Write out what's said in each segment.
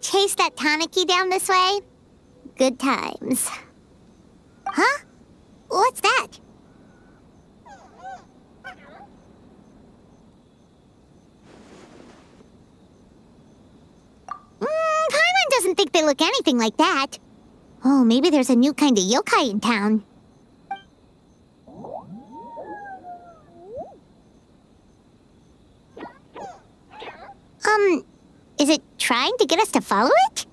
chase that Tanuki down this way? Good times. Huh? What's that? Paimon doesn't think they look anything like that. Oh, maybe there's a new kind of yokai in town. Is it trying to get us to follow it?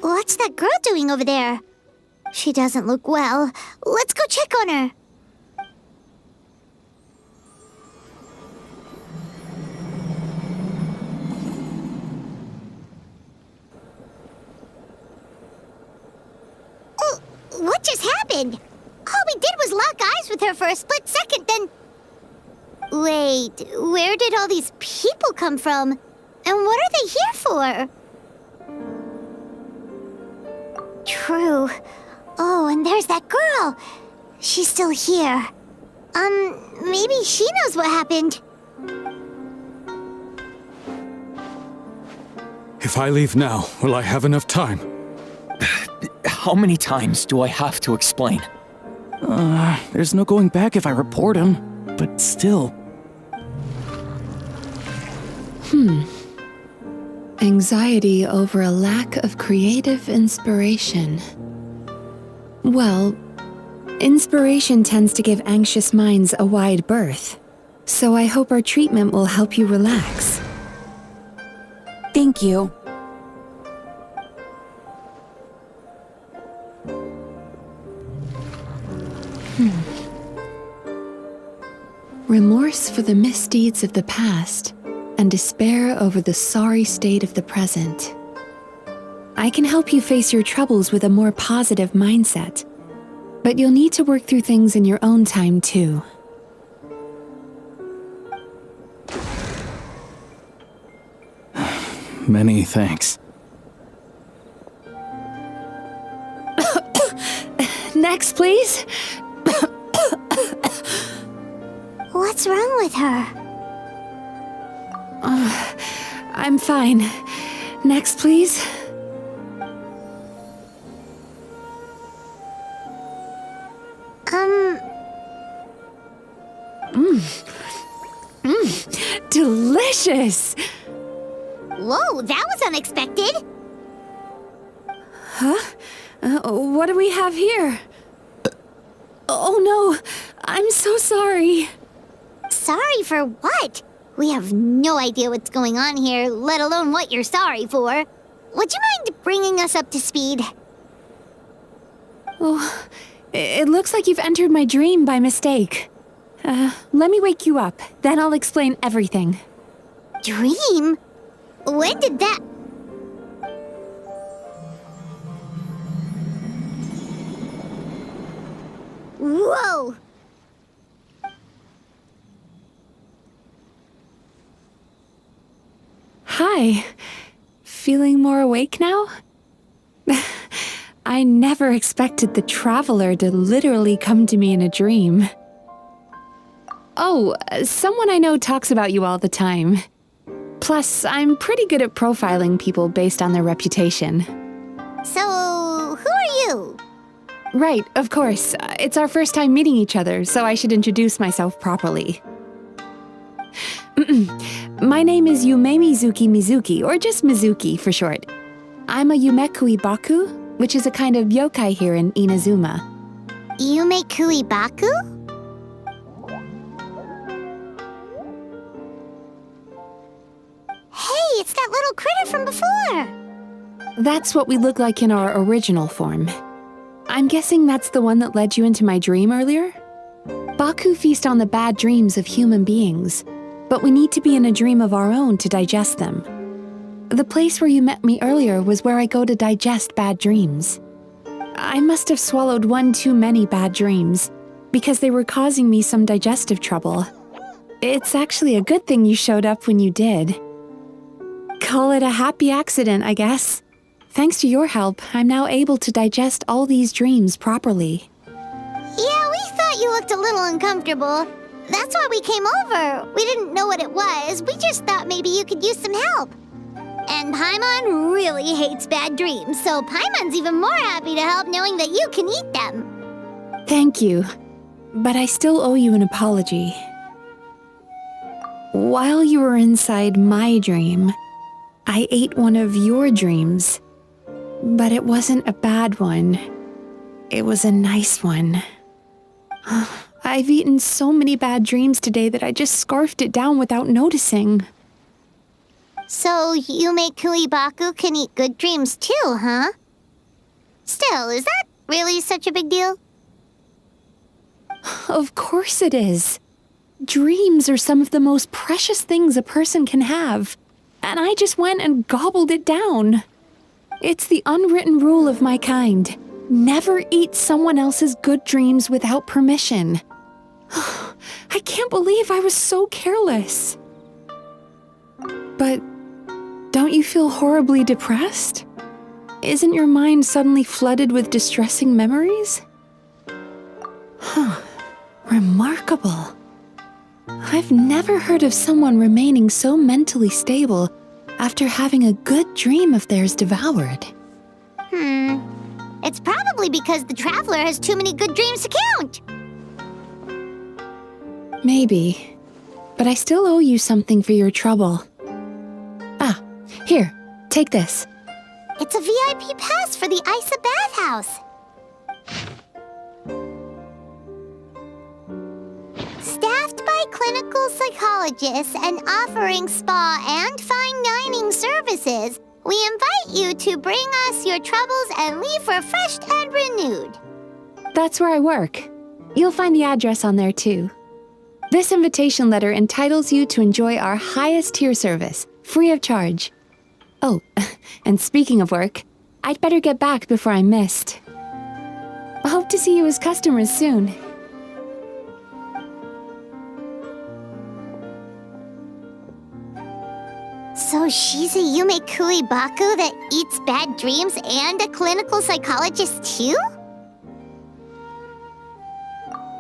What's that girl doing over there? She doesn't look well. Let's go check on her. Oh, what just happened? All we did was lock eyes with her for a split second, then... Wait, where did all these people come from? And what are they here for? True. Oh, and there's that girl. She's still here. Maybe she knows what happened. If I leave now, will I have enough time? How many times do I have to explain? There's no going back if I report him. But still. Anxiety over a lack of creative inspiration. Well, inspiration tends to give anxious minds a wide berth. So I hope our treatment will help you relax. Thank you. Remorse for the misdeeds of the past, and despair over the sorry state of the present. I can help you face your troubles with a more positive mindset, but you'll need to work through things in your own time too. Many thanks. Next, please. What's wrong with her? I'm fine. Next, please. Delicious! Whoa, that was unexpected. Huh? What do we have here? Oh no, I'm so sorry. Sorry for what? We have no idea what's going on here, let alone what you're sorry for. Would you mind bringing us up to speed? Oh, it looks like you've entered my dream by mistake. Let me wake you up, then I'll explain everything. Dream? When did that... Whoa! Hi. Feeling more awake now? I never expected the Traveler to literally come to me in a dream. Oh, someone I know talks about you all the time. Plus, I'm pretty good at profiling people based on their reputation. So, who are you? Right, of course. It's our first time meeting each other, so I should introduce myself properly. My name is Yume Mizuki, or just Mizuki for short. I'm a Yumekui Baku, which is a kind of yokai here in Inazuma. Yumekui Baku? Hey, it's that little critter from before! That's what we look like in our original form. I'm guessing that's the one that led you into my dream earlier? Baku feast on the bad dreams of human beings. but we need to be in a dream of our own to digest them. The place where you met me earlier was where I go to digest bad dreams. I must have swallowed one too many bad dreams, because they were causing me some digestive trouble. It's actually a good thing you showed up when you did. Call it a happy accident, I guess. Thanks to your help, I'm now able to digest all these dreams properly. Yeah, we thought you looked a little uncomfortable. That's why we came over. We didn't know what it was. We just thought maybe you could use some help. And Paimon really hates bad dreams, so Paimon's even more happy to help knowing that you can eat them. Thank you, but I still owe you an apology. While you were inside my dream, I ate one of your dreams, but it wasn't a bad one. It was a nice one. I've eaten so many bad dreams today that I just scarfed it down without noticing. So Yume Kuibaku can eat good dreams too, huh? Still, is that really such a big deal? Of course it is. Dreams are some of the most precious things a person can have, and I just went and gobbled it down. It's the unwritten rule of my kind. Never eat someone else's good dreams without permission. I can't believe I was so careless. But don't you feel horribly depressed? Isn't your mind suddenly flooded with distressing memories? Remarkable. I've never heard of someone remaining so mentally stable after having a good dream of theirs devoured. It's probably because the traveler has too many good dreams to count. Maybe, but I still owe you something for your trouble. Here, take this. It's a VIP pass for the Isa bathhouse. Staffed by clinical psychologists and offering spa and fine dining services, we invite you to bring us your troubles and leave refreshed and renewed. That's where I work. You'll find the address on there too. This invitation letter entitles you to enjoy our highest tier service, free of charge. Oh, and speaking of work, I'd better get back before I'm missed. I hope to see you as customers soon. So she's a Yume Kuibaku that eats bad dreams and a clinical psychologist too?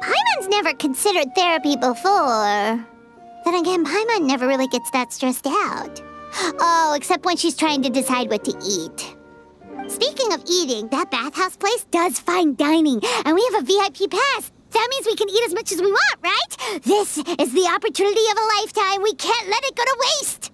Paimon's never considered therapy before. Then again, Paimon never really gets that stressed out. Oh, except when she's trying to decide what to eat. Speaking of eating, that bathhouse place does fine dining, and we have a VIP pass. That means we can eat as much as we want, right? This is the opportunity of a lifetime. We can't let it go to waste.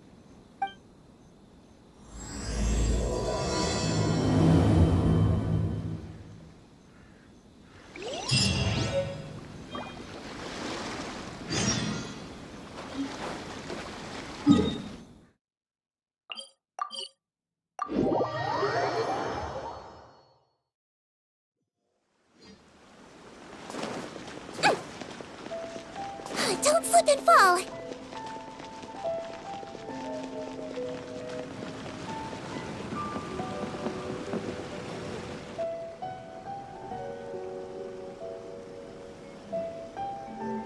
Don't slip and fall.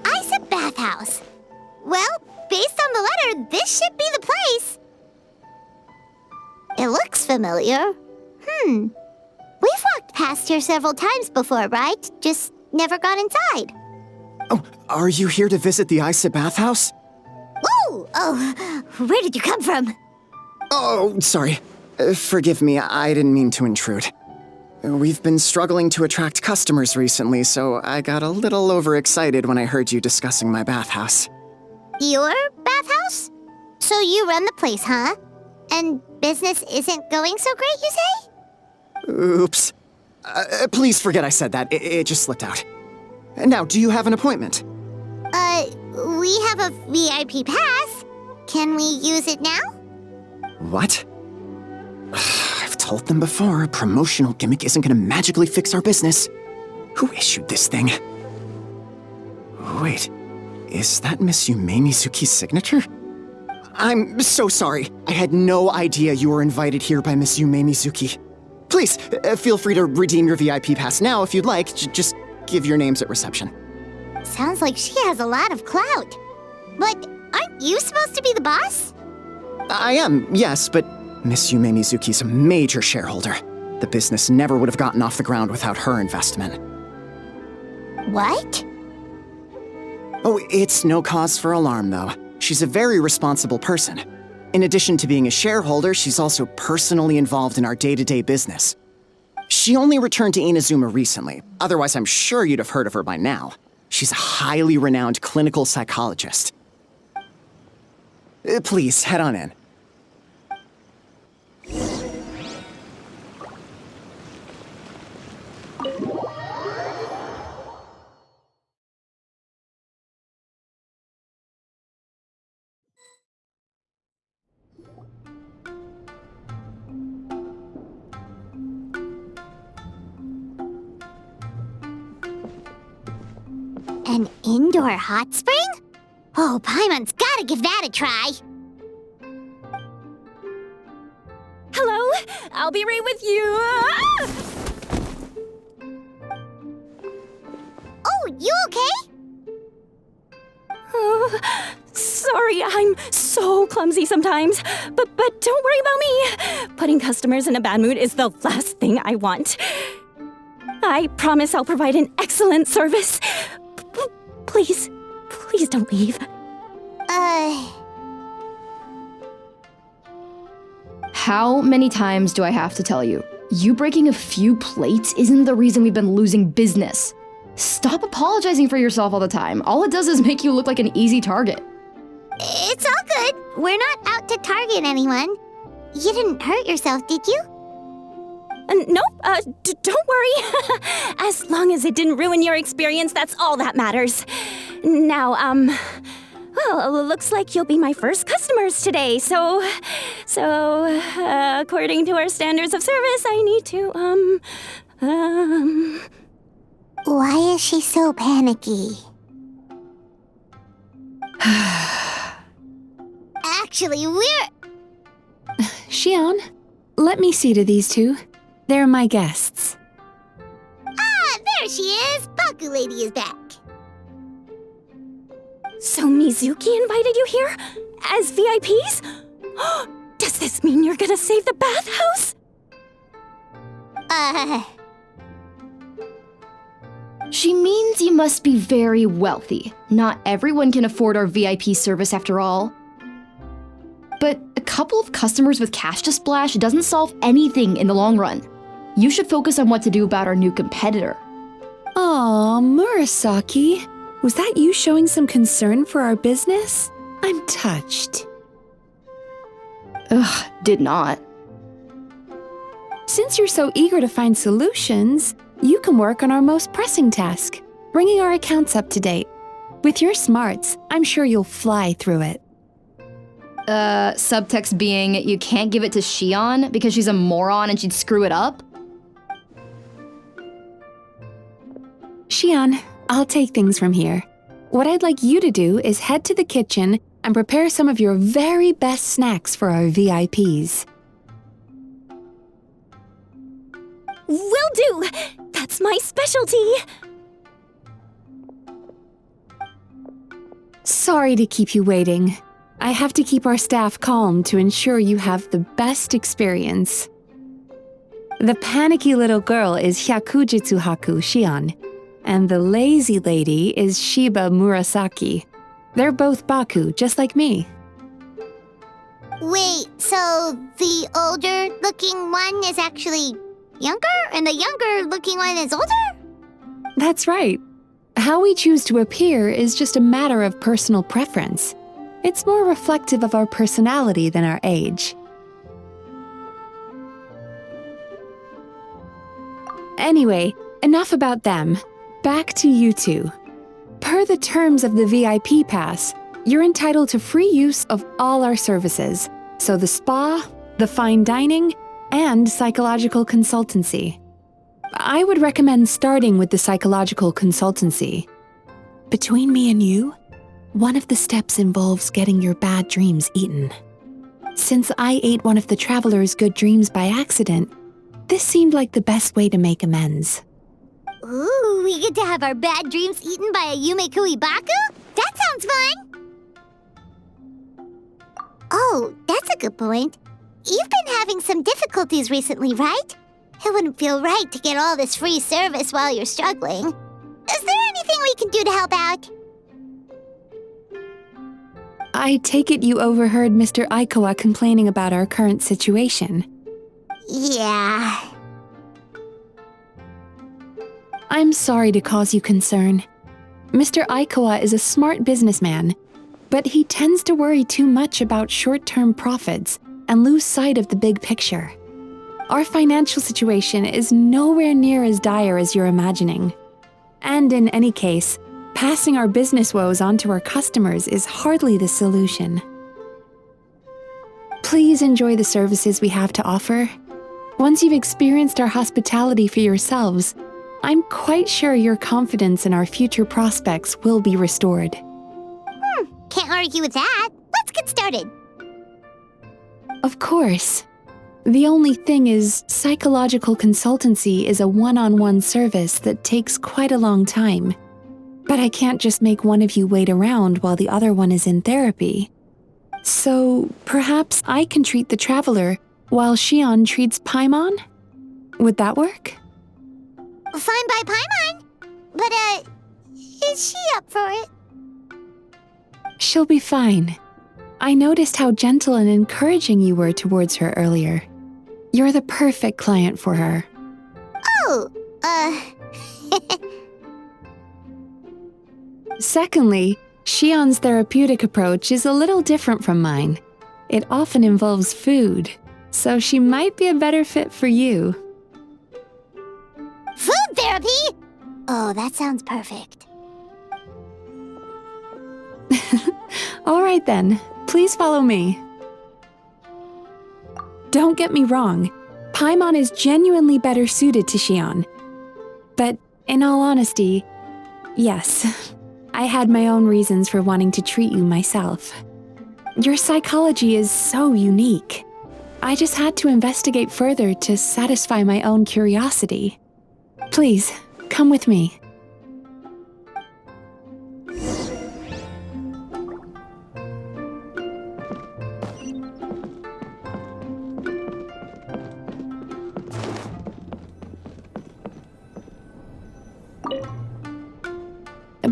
Isa bathhouse. Well, based on the letter, this should be the place. It looks familiar. We've walked past here several times before, right? Just never got inside. Oh, are you here to visit the Isa bathhouse? Ooh! Oh, where did you come from? Oh, sorry. Forgive me, I didn't mean to intrude. We've been struggling to attract customers recently, so I got a little overexcited when I heard you discussing my bathhouse. Your bathhouse? So you run the place, huh? And business isn't going so great, you say? Oops. Please forget I said that. It just slipped out. Now, do you have an appointment? We have a VIP pass. Can we use it now? What? I've told them before, a promotional gimmick isn't gonna magically fix our business. Who issued this thing? Wait, Is that Miss Yume Mizuki's signature? I'm so sorry. I had no idea you were invited here by Miss Yume Mizuki. Please, feel free to redeem your VIP pass now if you'd like. Just give your names at reception. Sounds like she has a lot of clout. But aren't you supposed to be the boss? I am, yes, but Miss Yume Mizuki's a major shareholder. The business never would have gotten off the ground without her investment. What? Oh, it's no cause for alarm, though. She's a very responsible person. In addition to being a shareholder, she's also personally involved in our day-to-day business. She only returned to Inazuma recently, otherwise I'm sure you'd have heard of her by now. She's a highly renowned clinical psychologist. Please, head on in. An indoor hot spring? Oh, Paimon's gotta give that a try. Hello? I'll be right with you. Ah! Oh, you okay? Oh, sorry, I'm so clumsy sometimes. But don't worry about me. Putting customers in a bad mood is the last thing I want. I promise I'll provide an excellent service. Please don't leave. How many times do I have to tell you? You breaking a few plates isn't the reason we've been losing business. Stop apologizing for yourself all the time. All it does is make you look like an easy target. It's all good. We're not out to target anyone. You didn't hurt yourself, did you? Nope, don't worry. As long as it didn't ruin your experience, that's all that matters. Now, well, looks like you'll be my first customers today, so, according to our standards of service, I need to, Why is she so panicky? Actually, we're... Xion, let me see to these two. They're my guests. Ah, there she is! Baku Lady is back. So Mizuki invited you here? As VIPs? Does this mean you're gonna save the bathhouse? She means you must be very wealthy. Not everyone can afford our VIP service after all. But a couple of customers with cash to splash doesn't solve anything in the long run. You should focus on what to do about our new competitor. Aw, Murasaki. Was that you showing some concern for our business? I'm touched. Ugh, did not. Since you're so eager to find solutions, you can work on our most pressing task, bringing our accounts up to date. With your smarts, I'm sure you'll fly through it. Subtext being, you can't give it to Xion because she's a moron and she'd screw it up? Xion, I'll take things from here. What I'd like you to do is head to the kitchen and prepare some of your very best snacks for our VIPs. Will do! That's my specialty! Sorry to keep you waiting. I have to keep our staff calm to ensure you have the best experience. The panicky little girl is Hyakujitsu Haku Xion, and the lazy lady is Shiba Murasaki. They're both Baku, just like me. Wait, so the older-looking one is actually younger, and the younger-looking one is older? That's right. How we choose to appear is just a matter of personal preference. It's more reflective of our personality than our age. Anyway, enough about them. Back to you two. Per the terms of the VIP pass, you're entitled to free use of all our services, so the spa, the fine dining, and psychological consultancy. I would recommend starting with the psychological consultancy. Between me and you, one of the steps involves getting your bad dreams eaten. Since I ate one of the traveler's good dreams by accident, this seemed like the best way to make amends. Ooh, we get to have our bad dreams eaten by a Yume Kuibaku? That sounds fun! Oh, that's a good point. You've been having some difficulties recently, right? It wouldn't feel right to get all this free service while you're struggling. Is there anything we can do to help out? I take it you overheard Mr. Aikawa complaining about our current situation. Yeah. I'm sorry to cause you concern. Mr. Aikawa is a smart businessman, but he tends to worry too much about short-term profits and lose sight of the big picture. Our financial situation is nowhere near as dire as you're imagining. And in any case, passing our business woes on to our customers is hardly the solution. Please enjoy the services we have to offer. Once you've experienced our hospitality for yourselves, I'm quite sure your confidence in our future prospects will be restored. Can't argue with that. Let's get started. Of course. The only thing is, psychological consultancy is a one-on-one service that takes quite a long time. But I can't just make one of you wait around while the other one is in therapy. So perhaps I can treat the traveler while Shion treats Paimon? Would that work? Fine by Paimon. But, is she up for it? She'll be fine. I noticed how gentle and encouraging you were towards her earlier. You're the perfect client for her. Oh, Secondly, Shion's therapeutic approach is a little different from mine. It often involves food, so she might be a better fit for you. food therapy? Oh, that sounds perfect. All right then, please follow me. Don't get me wrong, Paimon is genuinely better suited to Shion. But in all honesty, yes, I had my own reasons for wanting to treat you myself. Your psychology is so unique. I just had to investigate further to satisfy my own curiosity. Please, come with me.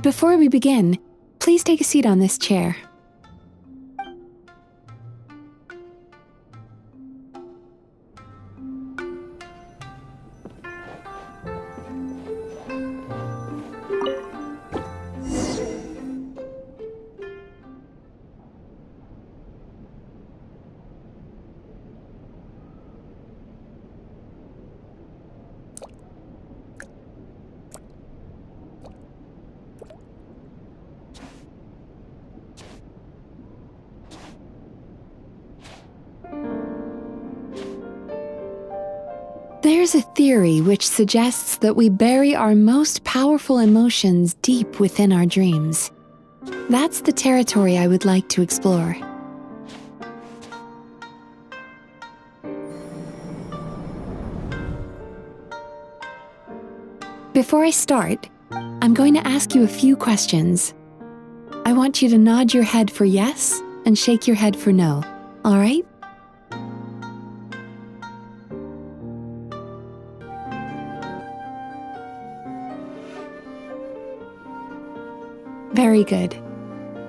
Before we begin, please take a seat on this chair. There's a theory which suggests that we bury our most powerful emotions deep within our dreams. That's the territory I would like to explore. Before I start, I'm going to ask you a few questions. I want you to nod your head for yes and shake your head for no, all right? Very good.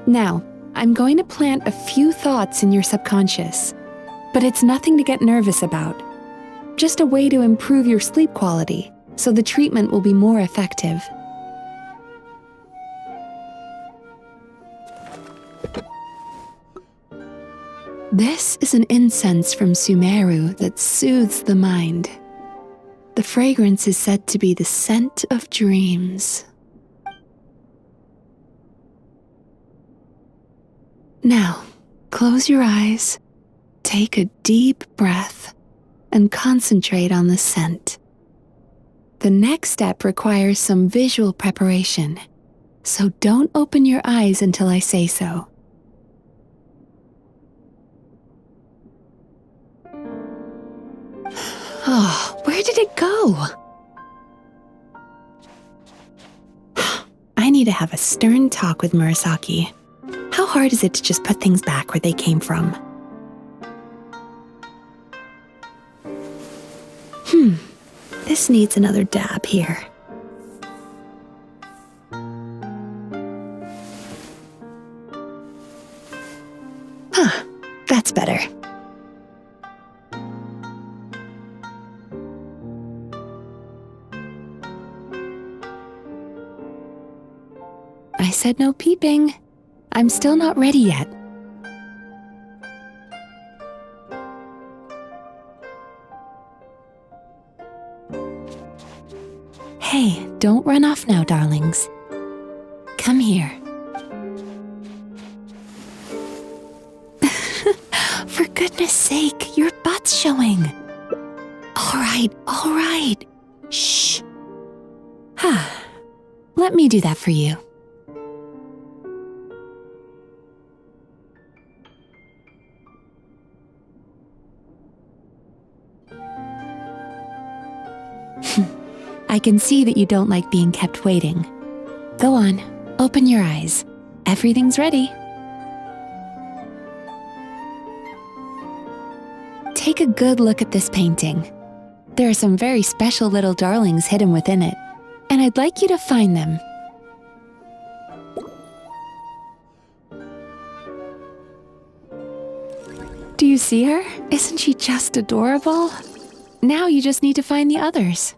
Now, I'm going to plant a few thoughts in your subconscious, but it's nothing to get nervous about. Just a way to improve your sleep quality, so the treatment will be more effective. This is an incense from Sumeru that soothes the mind. The fragrance is said to be the scent of dreams. Now, close your eyes, take a deep breath, and concentrate on the scent. The next step requires some visual preparation. So don't open your eyes until I say so. Oh, where did it go? I need to have a stern talk with Murasaki. How hard is it to just put things back where they came from? This needs another dab here. Huh, that's better. I said no peeping. I'm still not ready yet. Hey, don't run off now, darlings. Come here. For goodness sake, your butt's showing. All right. Shh. Let me do that for you. I can see that you don't like being kept waiting. Go on, open your eyes. Everything's ready. Take a good look at this painting. There are some very special little darlings hidden within it, and I'd like you to find them. Do you see her? Isn't she just adorable? Now you just need to find the others.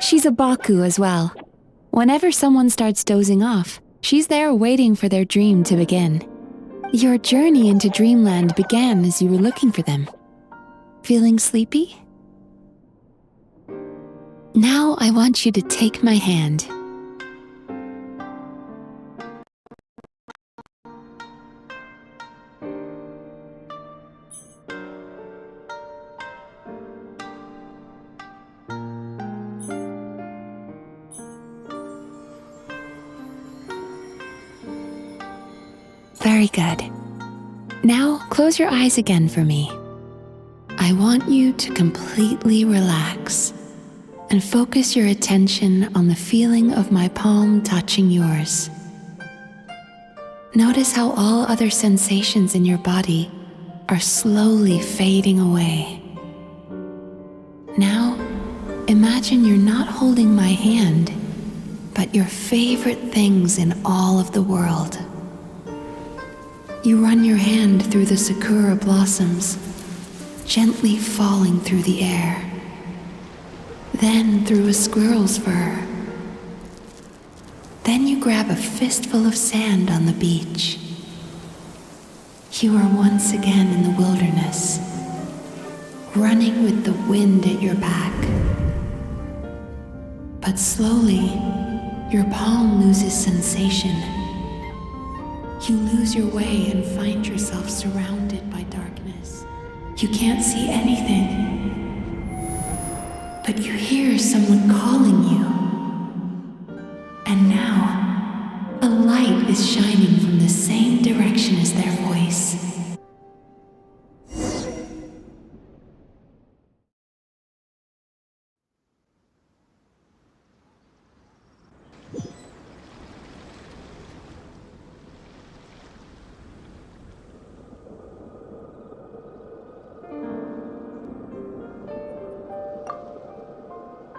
She's a Baku as well. Whenever someone starts dozing off, she's there waiting for their dream to begin. Your journey into Dreamland began as you were looking for them. Feeling sleepy? Now I want you to take my hand. Very good. Now close your eyes again for me. I want you to completely relax and focus your attention on the feeling of my palm touching yours. Notice how all other sensations in your body are slowly fading away. Now, imagine you're not holding my hand, but your favorite things in all of the world. You run your hand through the sakura blossoms, gently falling through the air. Then through a squirrel's fur. Then you grab a fistful of sand on the beach. You are once again in the wilderness, running with the wind at your back. But slowly, your palm loses sensation. You lose your way and find yourself surrounded by darkness. You can't see anything, but you hear someone calling you. And now, a light is shining from the same direction as their voice.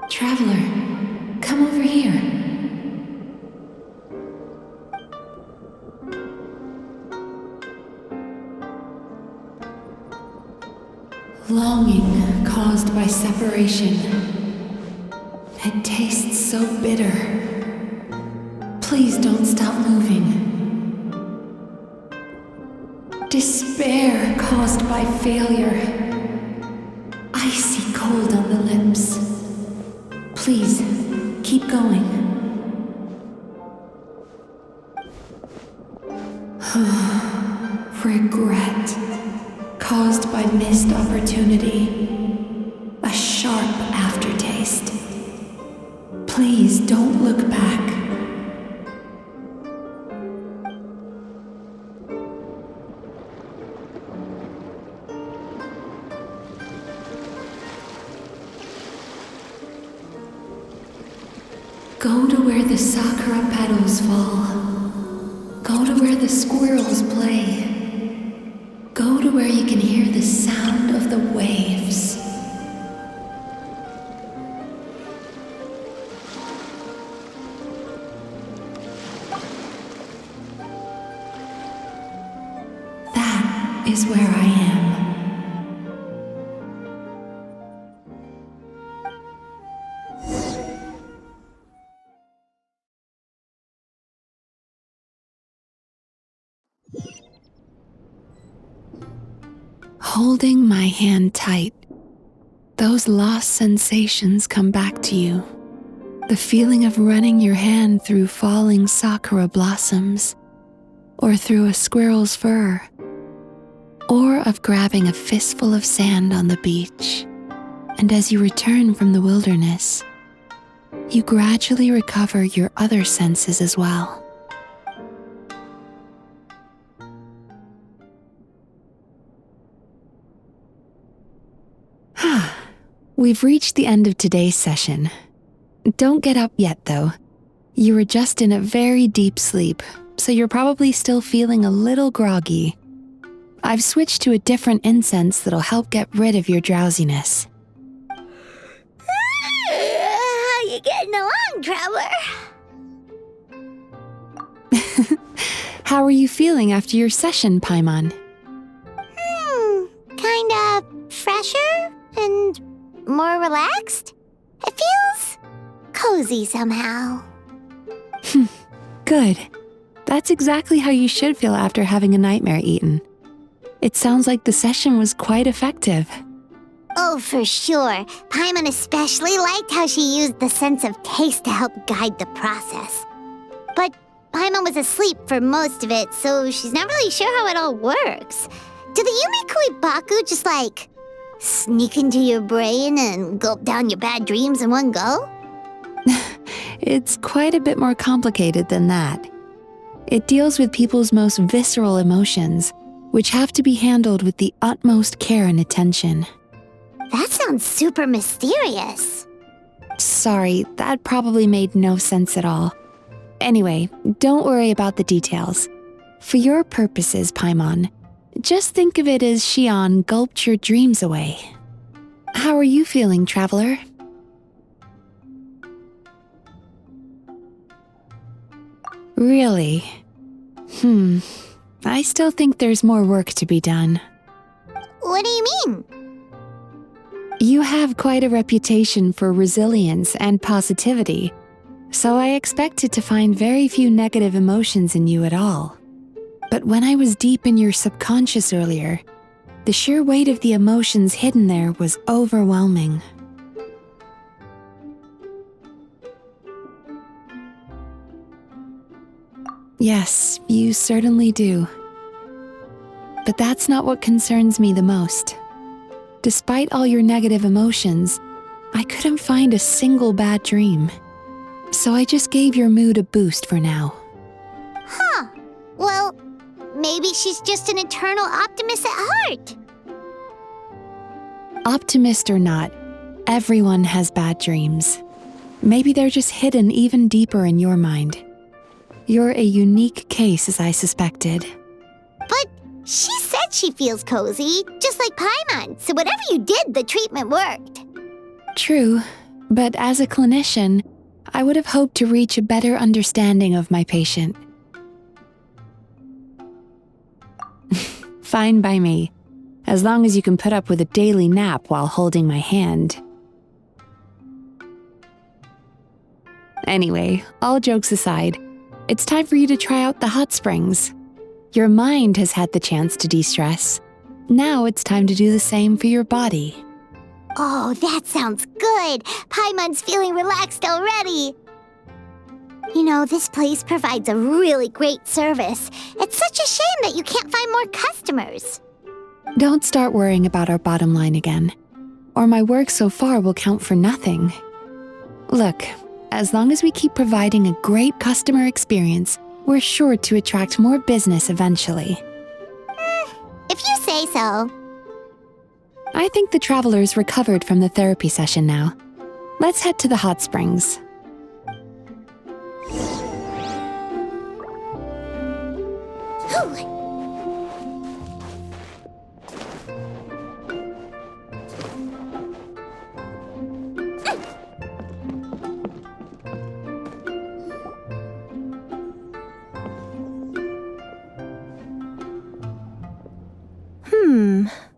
Traveler, come over here. Longing caused by separation. It tastes so bitter. Please don't stop moving. Despair caused by failure. Icy cold on the lips. Please, a sharp aftertaste. Please don't look back. Go to where the sakura petals fall. Go to where the squirrels play. Go to where you can hear the sound of the waves. That is where I am. Holding my hand tight, those lost sensations come back to you. The feeling of running your hand through falling sakura blossoms, or through a squirrel's fur, or of grabbing a fistful of sand on the beach. And as you return from the wilderness, you gradually recover your other senses as well. We've reached the end of today's session. Don't get up yet, though. You were just in a very deep sleep, so you're probably still feeling a little groggy. I've switched to a different incense that'll help get rid of your drowsiness. How you getting along, Traveler? How are you feeling after your session, Paimon? Kinda fresher and more relaxed? It feels cozy somehow. Good. That's exactly how you should feel after having a nightmare eaten. It sounds like the session was quite effective. Oh, for sure. Paimon especially liked how she used the sense of taste to help guide the process. But Paimon was asleep for most of it, so she's not really sure how it all works. Do the Yume Kuibaku just sneak into your brain and gulp down your bad dreams in one go? It's quite a bit more complicated than that. It deals with people's most visceral emotions, which have to be handled with the utmost care and attention. That sounds super mysterious. Sorry, that probably made no sense at all. Anyway, don't worry about the details. For your purposes, Paimon, just think of it as Xion gulped your dreams away. How are you feeling, Traveler? Really? I still think there's more work to be done. What do you mean? You have quite a reputation for resilience and positivity, so I expected to find very few negative emotions in you at all. But when I was deep in your subconscious earlier, the sheer weight of the emotions hidden there was overwhelming. Yes, you certainly do. But that's not what concerns me the most. Despite all your negative emotions, I couldn't find a single bad dream. So I just gave your mood a boost for now. Huh. Well, maybe she's just an eternal optimist at heart. Optimist or not, everyone has bad dreams. Maybe they're just hidden even deeper in your mind. You're a unique case, as I suspected. But she said she feels cozy, just like Paimon, so whatever you did, the treatment worked. True, but as a clinician, I would have hoped to reach a better understanding of my patient. Fine by me, as long as you can put up with a daily nap while holding my hand. Anyway, all jokes aside, it's time for you to try out the hot springs. Your mind has had the chance to de-stress. Now it's time to do the same for your body. Oh, that sounds good. Paimon's feeling relaxed already. You know, this place provides a really great service. It's such a shame that you can't find more customers. Don't start worrying about our bottom line again. or my work so far will count for nothing. Look, as long as we keep providing a great customer experience, we're sure to attract more business eventually. If you say so. I think the travelers recovered from the therapy session now. Let's head to the hot springs.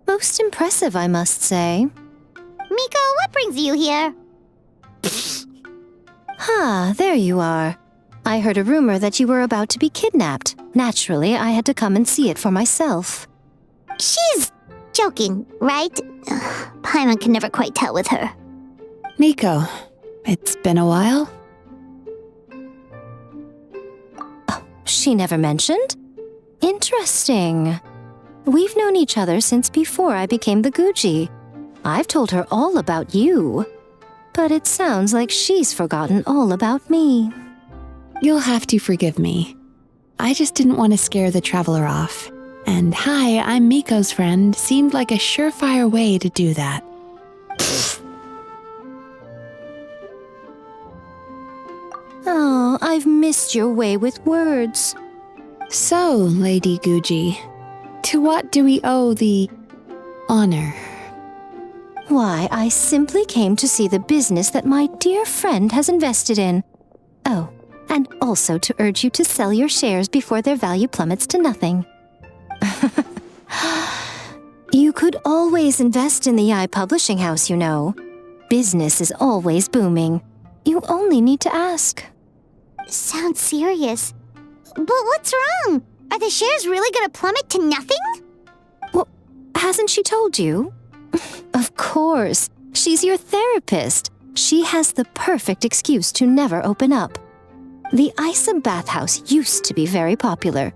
Most impressive, I must say. Miko, what brings you here? There you are. I heard a rumor that you were about to be kidnapped. Naturally, I had to come and see it for myself. She's joking, right? Paimon can never quite tell with her. Miko, it's been a while? She never mentioned? Interesting. We've known each other since before I became the Guji. I've told her all about you. But it sounds like she's forgotten all about me. You'll have to forgive me. I just didn't want to scare the traveler off. And hi, I'm Miko's friend seemed like a surefire way to do that. Oh, I've missed your way with words. So, Lady Guji, to what do we owe the honor? Why, I simply came to see the business that my dear friend has invested in. Oh, and also to urge you to sell your shares before their value plummets to nothing. You could always invest in the publishing house, you know. Business is always booming. You only need to ask. Sounds serious. But what's wrong? Are the shares really gonna plummet to nothing? Well, hasn't she told you? Of course. She's your therapist. She has the perfect excuse to never open up. The Isa bathhouse used to be very popular,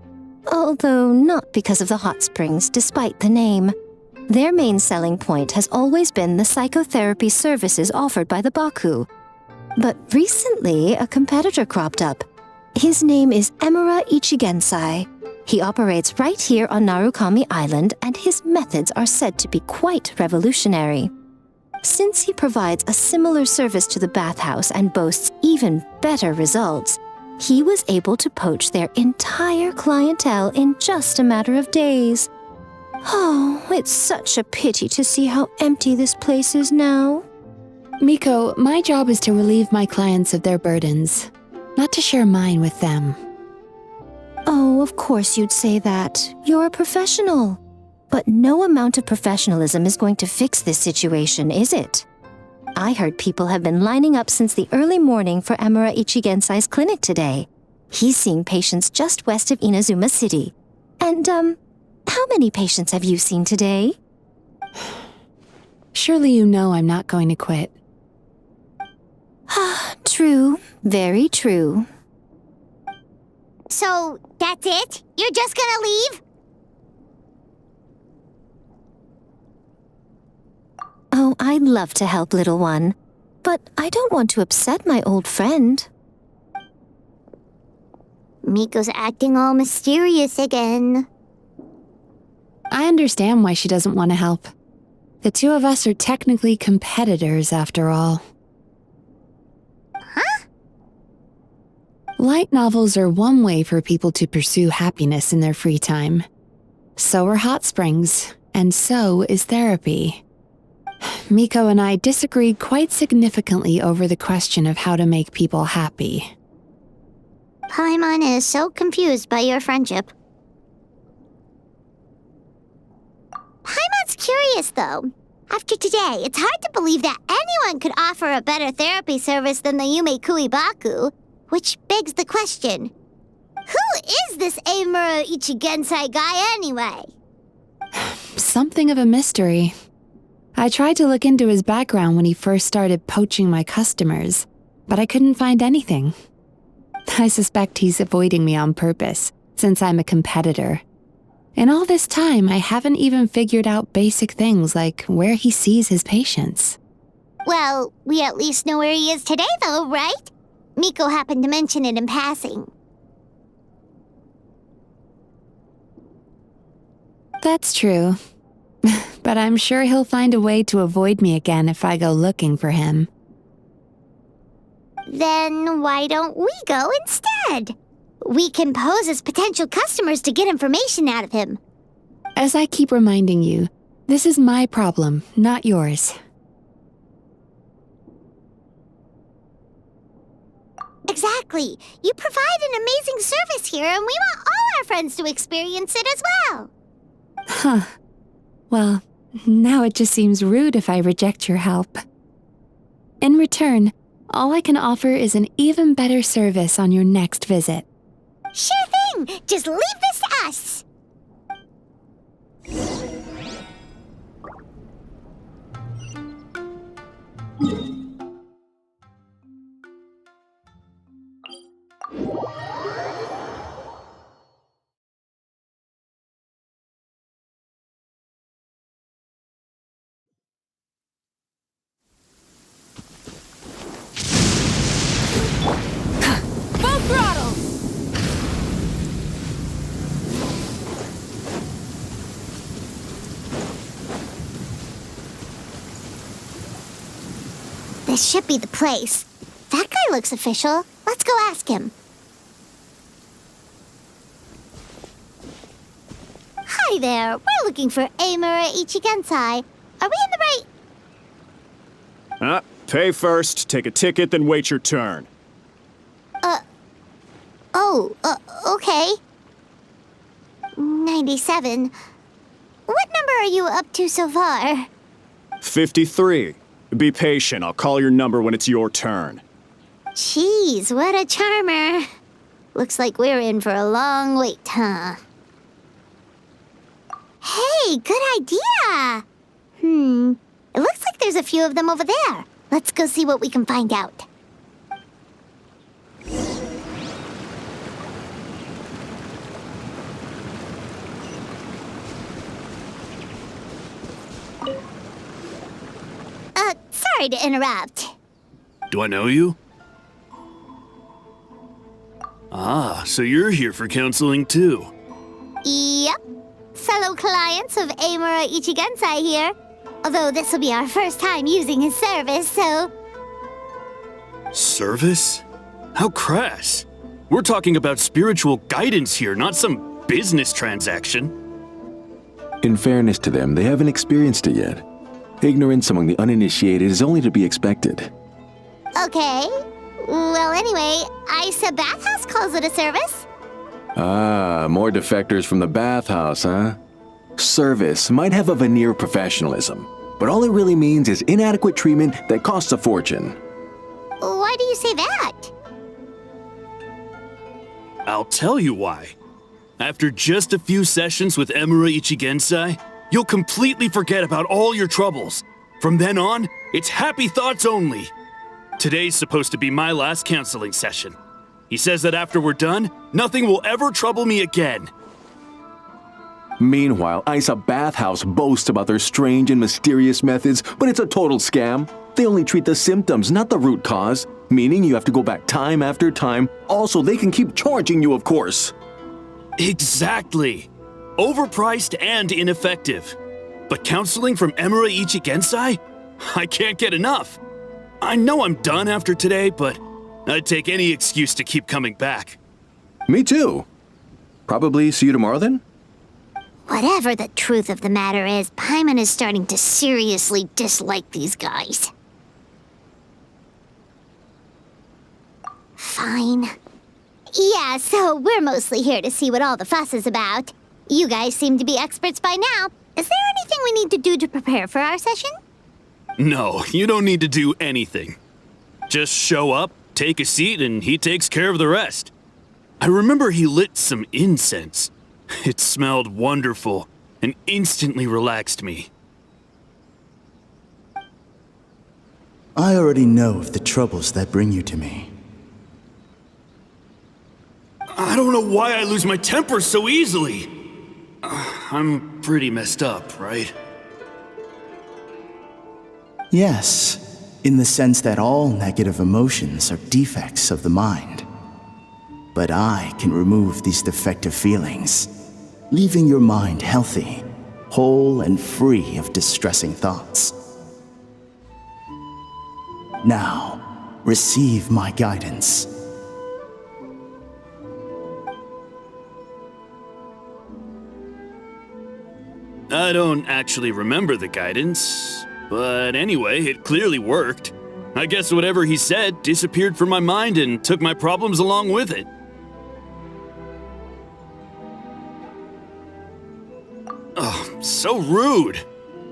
although not because of the hot springs, despite the name. Their main selling point has always been the psychotherapy services offered by the Baku. But recently, a competitor cropped up. His name is Emura Ichigensai. He operates right here on Narukami Island, and his methods are said to be quite revolutionary. Since he provides a similar service to the bathhouse and boasts even better results, he was able to poach their entire clientele in just a matter of days. Oh, it's such a pity to see how empty this place is now. Miko, my job is to relieve my clients of their burdens, not to share mine with them. Oh, of course you'd say that. You're a professional. But no amount of professionalism is going to fix this situation, is it? I heard people have been lining up since the early morning for Emura Ichigensai's clinic today. He's seeing patients just west of Inazuma City. And, how many patients have you seen today? Surely you know I'm not going to quit. True. Very true. So, that's it? You're just gonna leave? Oh, I'd love to help, little one. But I don't want to upset my old friend. Miko's acting all mysterious again. I understand why she doesn't want to help. The two of us are technically competitors, after all. Huh? Light novels are one way for people to pursue happiness in their free time. So are hot springs, and so is therapy. Miko and I disagreed quite significantly over the question of how to make people happy. Paimon is so confused by your friendship. Paimon's curious, though. After today, it's hard to believe that anyone could offer a better therapy service than the Yume Baku, which begs the question, who is this Emura Ichigensai guy anyway? Something of a mystery. I tried to look into his background when he first started poaching my customers, but I couldn't find anything. I suspect he's avoiding me on purpose, since I'm a competitor. In all this time, I haven't even figured out basic things like where he sees his patients. Well, we at least know where he is today, though, right? Miko happened to mention it in passing. That's true. But I'm sure he'll find a way to avoid me again if I go looking for him. Then why don't we go instead? We can pose as potential customers to get information out of him. As I keep reminding you, this is my problem, not yours. Exactly. You provide an amazing service here, and we want all our friends to experience it as well. Huh. Well, now it just seems rude if I reject your help. In return, all I can offer is an even better service on your next visit. Sure thing! Just leave this to us! Full throttle! This should be the place. That guy looks official. Let's go ask him. Hi there. We're looking for Amura Ichigensai. Are we in the right... Pay first, take a ticket, then wait your turn. Okay. 97. What number are you up to so far? 53. Be patient, I'll call your number when it's your turn. Jeez, what a charmer. Looks like we're in for a long wait, huh? Hey, good idea! It looks like there's a few of them over there. Let's go see what we can find out. Sorry to interrupt. Do I know you? Ah, so you're here for counseling too. Yep. Fellow clients of Amura Ichigensai here. Although this will be our first time using his service, so... Service? How crass. We're talking about spiritual guidance here, not some business transaction. In fairness to them, they haven't experienced it yet. Ignorance among the uninitiated is only to be expected. Okay. Well, anyway, Isa Bathhouse calls it a service. Ah, more defectors from the bathhouse, huh? Service might have a veneer of professionalism, but all it really means is inadequate treatment that costs a fortune. Why do you say that? I'll tell you why. After just a few sessions with Amura Ichigensai, you'll completely forget about all your troubles. From then on, it's happy thoughts only. Today's supposed to be my last counseling session. He says that after we're done, nothing will ever trouble me again. Meanwhile, Isa Bathhouse boasts about their strange and mysterious methods, but it's a total scam. They only treat the symptoms, not the root cause, meaning you have to go back time after time. Also, they can keep charging you, of course. Exactly. Overpriced and ineffective. But counseling from Amura Ichigensai? I can't get enough. I know I'm done after today, but I'd take any excuse to keep coming back. Me too. Probably see you tomorrow then? Whatever the truth of the matter is, Paimon is starting to seriously dislike these guys. Fine. Yeah, so we're mostly here to see what all the fuss is about. You guys seem to be experts by now. Is there anything we need to do to prepare for our session? No, you don't need to do anything. Just show up, take a seat, and he takes care of the rest. I remember he lit some incense. It smelled wonderful and instantly relaxed me. I already know of the troubles that bring you to me. I don't know why I lose my temper so easily. I'm pretty messed up, right? Yes, in the sense that all negative emotions are defects of the mind. But I can remove these defective feelings, leaving your mind healthy, whole and free of distressing thoughts. Now, receive my guidance. I don't actually remember the guidance, but anyway, it clearly worked. I guess whatever he said disappeared from my mind and took my problems along with it. Oh, so rude.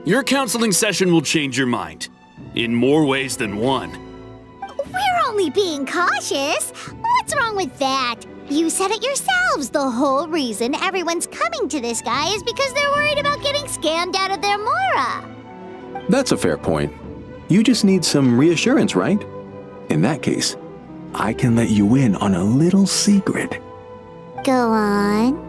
Your counseling session will change your mind. In more ways than one. We're only being cautious. What's wrong with that? You said it yourselves. The whole reason everyone's coming to this guy is because they're worried about getting scammed out of their Mora. That's a fair point. You just need some reassurance, right? In that case, I can let you in on a little secret. Go on.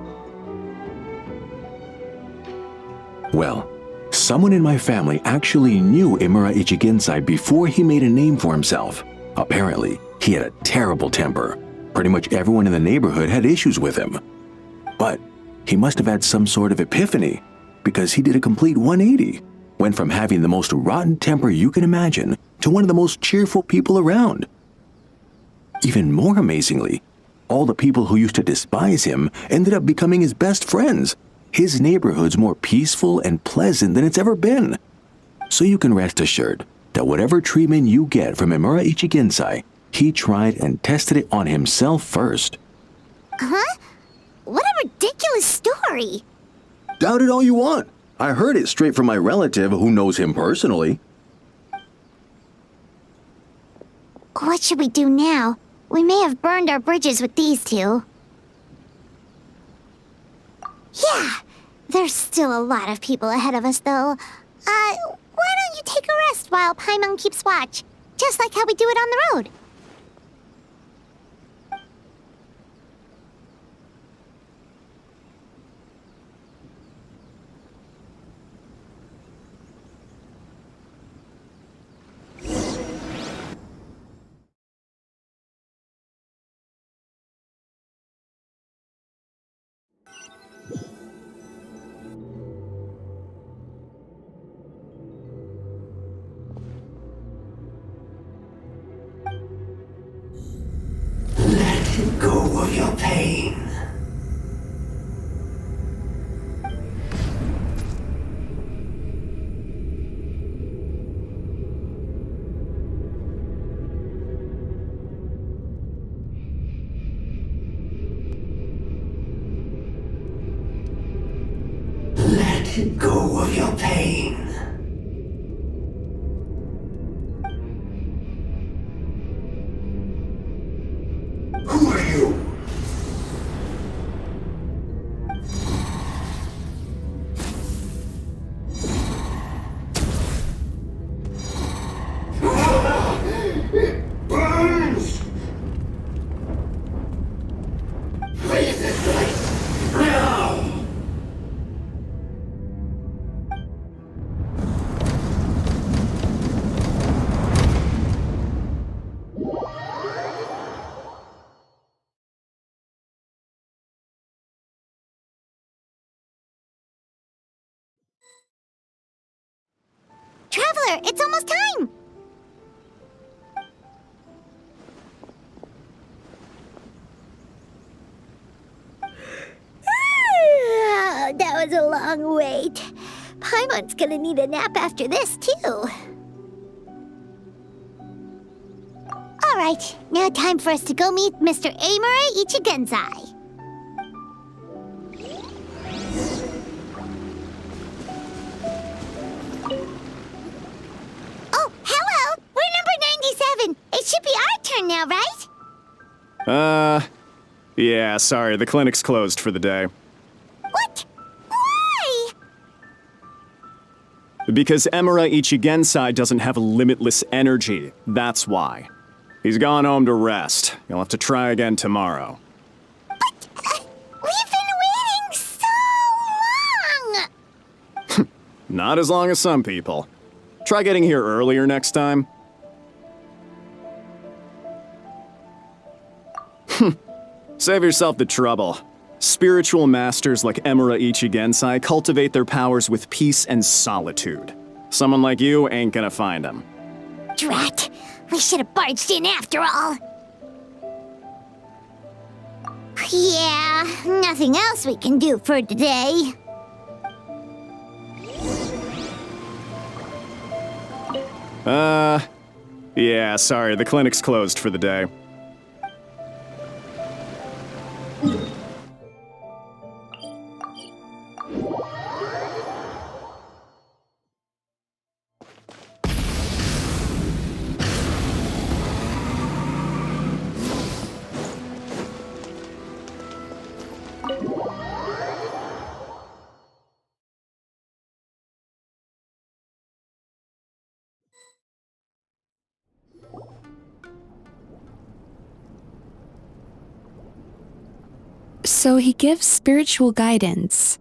Well, someone in my family actually knew Imura Ichigensai before he made a name for himself. Apparently, he had a terrible temper. Pretty much everyone in the neighborhood had issues with him. But he must have had some sort of epiphany, because he did a complete 180. Went from having the most rotten temper you can imagine to one of the most cheerful people around. Even more amazingly, all the people who used to despise him ended up becoming his best friends. His neighborhood's more peaceful and pleasant than it's ever been. So you can rest assured that whatever treatment you get from Imura Ichigensai, he tried and tested it on himself first. Huh? What a ridiculous story. Doubt it all you want. I heard it straight from my relative who knows him personally. What should we do now? We may have burned our bridges with these two. Yeah, there's still a lot of people ahead of us, though. Why don't you take a rest while Paimon keeps watch? Just like how we do it on the road. Let go of your pain. Let go of your pain. Who are you? It burns! Leave this place now! Traveler, it's almost time! That was a long wait. Paimon's gonna need a nap after this, too. Alright, now time for us to go meet Mr. Imura Ichigensai. Oh, hello! We're number 97! It should be our turn now, right? Yeah, sorry, the clinic's closed for the day. What? Why? Because Imura Ichigensai doesn't have limitless energy, that's why. He's gone home to rest. You'll have to try again tomorrow. But, we've been waiting so Not as long as some people. Try getting here earlier next time. Save yourself the trouble. Spiritual masters like Emura Ichigensai cultivate their powers with peace and solitude. Someone like you ain't gonna find them. Drat! We should have barged in after all. Yeah, nothing else we can do for today. Yeah, sorry, the clinic's closed for the day. So he gives spiritual guidance,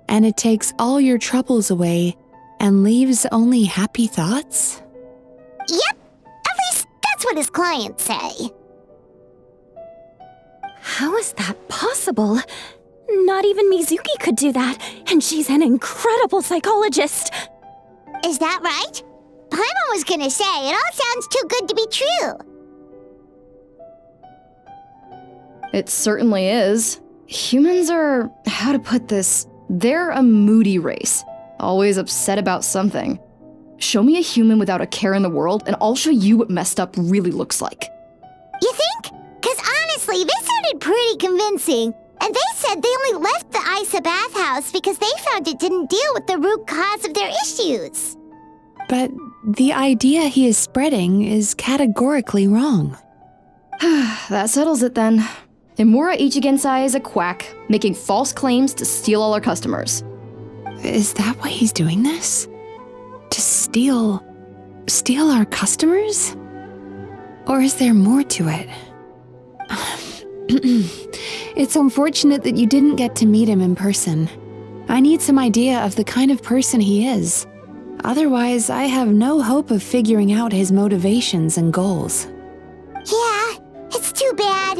and it takes all your troubles away and leaves only happy thoughts? Yep, at least that's what his clients say. How is that possible? Not even Mizuki could do that, and she's an incredible psychologist. Is that right? Paimon was gonna say, it all sounds too good to be true. It certainly is. Humans are, how to put this, they're a moody race, always upset about something. Show me a human without a care in the world, and I'll show you what messed up really looks like. You think? Because honestly, they sounded pretty convincing. And they said they only left the Isa bathhouse because they found it didn't deal with the root cause of their issues. But the idea he is spreading is categorically wrong. That settles it then. Emura Ichigensai is a quack, making false claims to steal all our customers. Is that why he's doing this? To steal our customers? Or is there more to it? It's unfortunate that you didn't get to meet him in person. I need some idea of the kind of person he is. Otherwise, I have no hope of figuring out his motivations and goals. Yeah, it's too bad.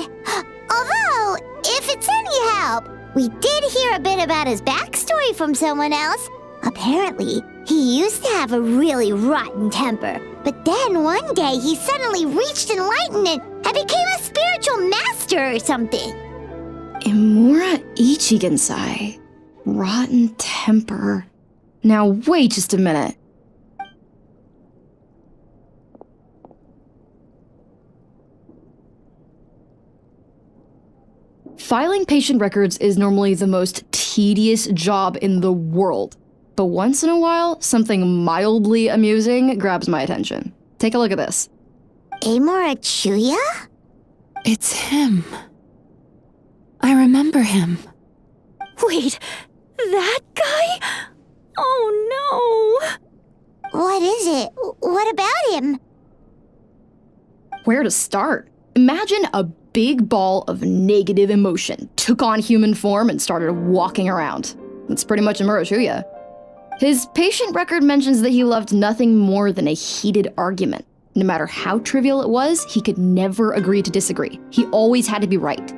Although, if it's any help, we did hear a bit about his backstory from someone else. Apparently, he used to have a really rotten temper, but then one day he suddenly reached enlightenment and became a spiritual master or something. Emura Ichigensai. Rotten temper. Now wait just a minute. Filing patient records is normally the most tedious job in the world. But once in a while, something mildly amusing grabs my attention. Take a look at this. Emura Chuya? It's him. I remember him. Wait, that guy? Oh no! What is it? What about him? Where to start? Imagine a big ball of negative emotion took on human form and started walking around. That's pretty much Emura Chuya. His patient record mentions that he loved nothing more than a heated argument. No matter how trivial it was, he could never agree to disagree. He always had to be right.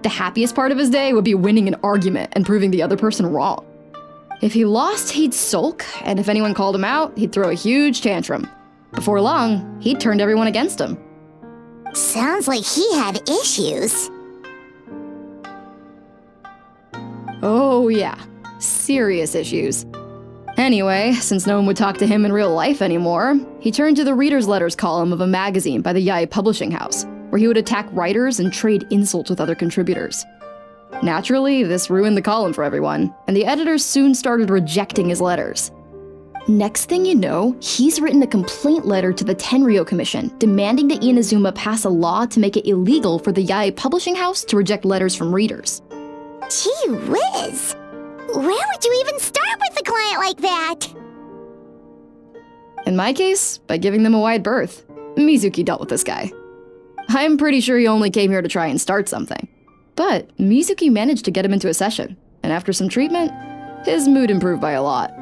The happiest part of his day would be winning an argument and proving the other person wrong. If he lost, he'd sulk, and if anyone called him out, he'd throw a huge tantrum. Before long, he'd turned everyone against him. Sounds like he had issues. Oh yeah, serious issues. Anyway, since no one would talk to him in real life anymore, he turned to the reader's letters column of a magazine by the Yae Publishing House, where he would attack writers and trade insults with other contributors. Naturally, this ruined the column for everyone, and the editors soon started rejecting his letters. Next thing you know, he's written a complaint letter to the Tenryo Commission, demanding that Inazuma pass a law to make it illegal for the Yae Publishing House to reject letters from readers. Gee whiz! Where would you even start with a client like that? In my case, by giving them a wide berth. Mizuki dealt with this guy. I'm pretty sure he only came here to try and start something. But Mizuki managed to get him into a session, and after some treatment, his mood improved by a lot.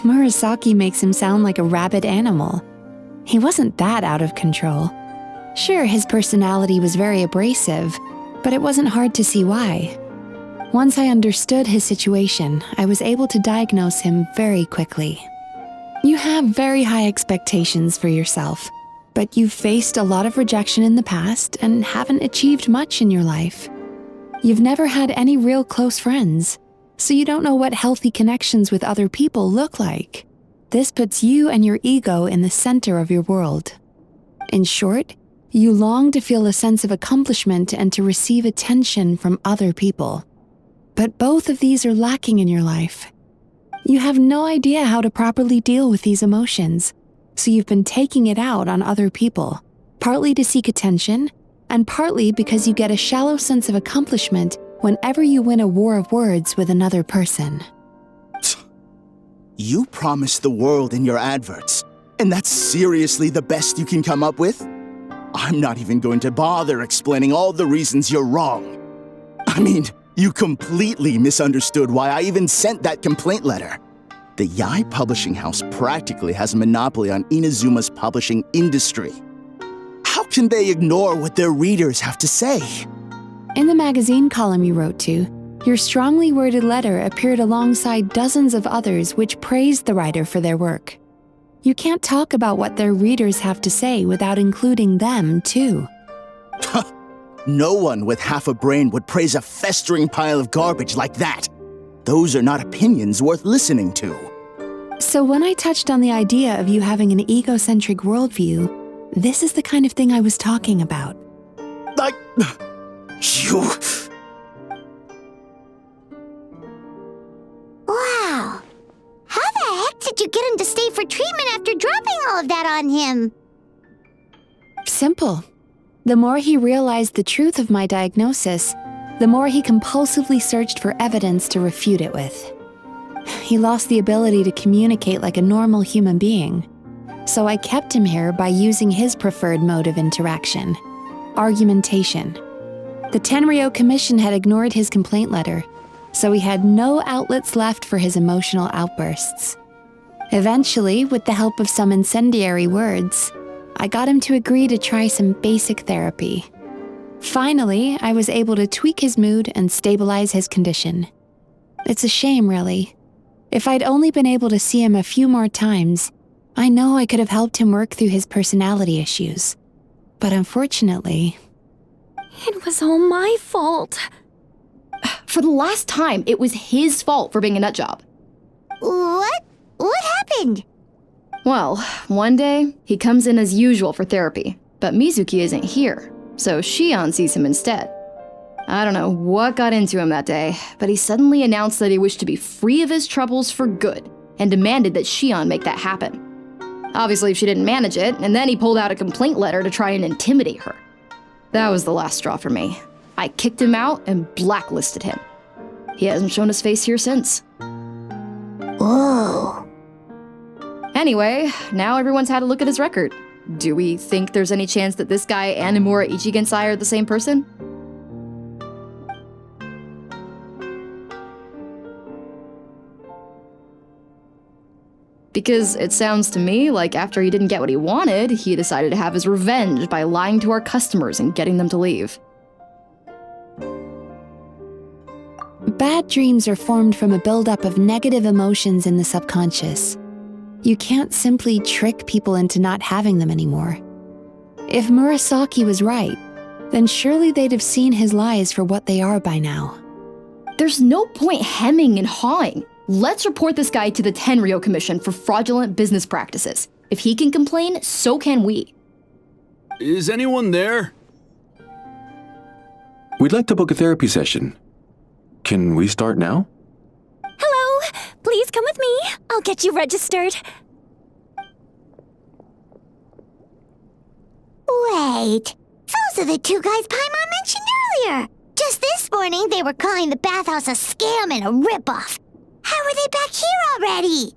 Murasaki makes him sound like a rabid animal. He wasn't that out of control. Sure, his personality was very abrasive, but it wasn't hard to see why. Once I understood his situation, I was able to diagnose him very quickly. You have very high expectations for yourself, but you've faced a lot of rejection in the past and haven't achieved much in your life. You've never had any real close friends, so you don't know what healthy connections with other people look like. This puts you and your ego in the center of your world. In short, you long to feel a sense of accomplishment and to receive attention from other people. But both of these are lacking in your life. You have no idea how to properly deal with these emotions, so you've been taking it out on other people, partly to seek attention, and partly because you get a shallow sense of accomplishment whenever you win a war of words with another person. You promised the world in your adverts, and that's seriously the best you can come up with? I'm not even going to bother explaining all the reasons you're wrong. I mean, you completely misunderstood why I even sent that complaint letter. The Yai Publishing House practically has a monopoly on Inazuma's publishing industry. How can they ignore what their readers have to say? In the magazine column you wrote to, your strongly worded letter appeared alongside dozens of others which praised the writer for their work. You can't talk about what their readers have to say without including them, too. No one with half a brain would praise a festering pile of garbage like that. Those are not opinions worth listening to. So when I touched on the idea of you having an egocentric worldview, this is the kind of thing I was talking about. You... Wow. How the heck did you get him to stay for treatment after dropping all of that on him? Simple. The more he realized the truth of my diagnosis, the more he compulsively searched for evidence to refute it with. He lost the ability to communicate like a normal human being. So I kept him here by using his preferred mode of interaction, argumentation. The Tenryo Commission had ignored his complaint letter, so he had no outlets left for his emotional outbursts. Eventually, with the help of some incendiary words, I got him to agree to try some basic therapy. Finally, I was able to tweak his mood and stabilize his condition. It's a shame, really. If I'd only been able to see him a few more times, I know I could have helped him work through his personality issues. But unfortunately... It was all my fault. For the last time, it was his fault for being a nutjob. What? What happened? Well, one day, he comes in as usual for therapy, but Mizuki isn't here, so Shion sees him instead. I don't know what got into him that day, but he suddenly announced that he wished to be free of his troubles for good, and demanded that Shion make that happen. Obviously, she didn't manage it, and then he pulled out a complaint letter to try and intimidate her. That was the last straw for me. I kicked him out and blacklisted him. He hasn't shown his face here since. Whoa. Anyway, now everyone's had a look at his record. Do we think there's any chance that this guy and Imura Ichigensai are the same person? Because it sounds to me like after he didn't get what he wanted, he decided to have his revenge by lying to our customers and getting them to leave. Bad dreams are formed from a buildup of negative emotions in the subconscious. You can't simply trick people into not having them anymore. If Murasaki was right, then surely they'd have seen his lies for what they are by now. There's no point hemming and hawing. Let's report this guy to the Tenryo Commission for fraudulent business practices. If he can complain, so can we. Is anyone there? We'd like to book a therapy session. Can we start now? Hello! Please come with me. I'll get you registered. Wait. Those are the two guys Paimon mentioned earlier. Just this morning, they were calling the bathhouse a scam and a ripoff. How are they back here already?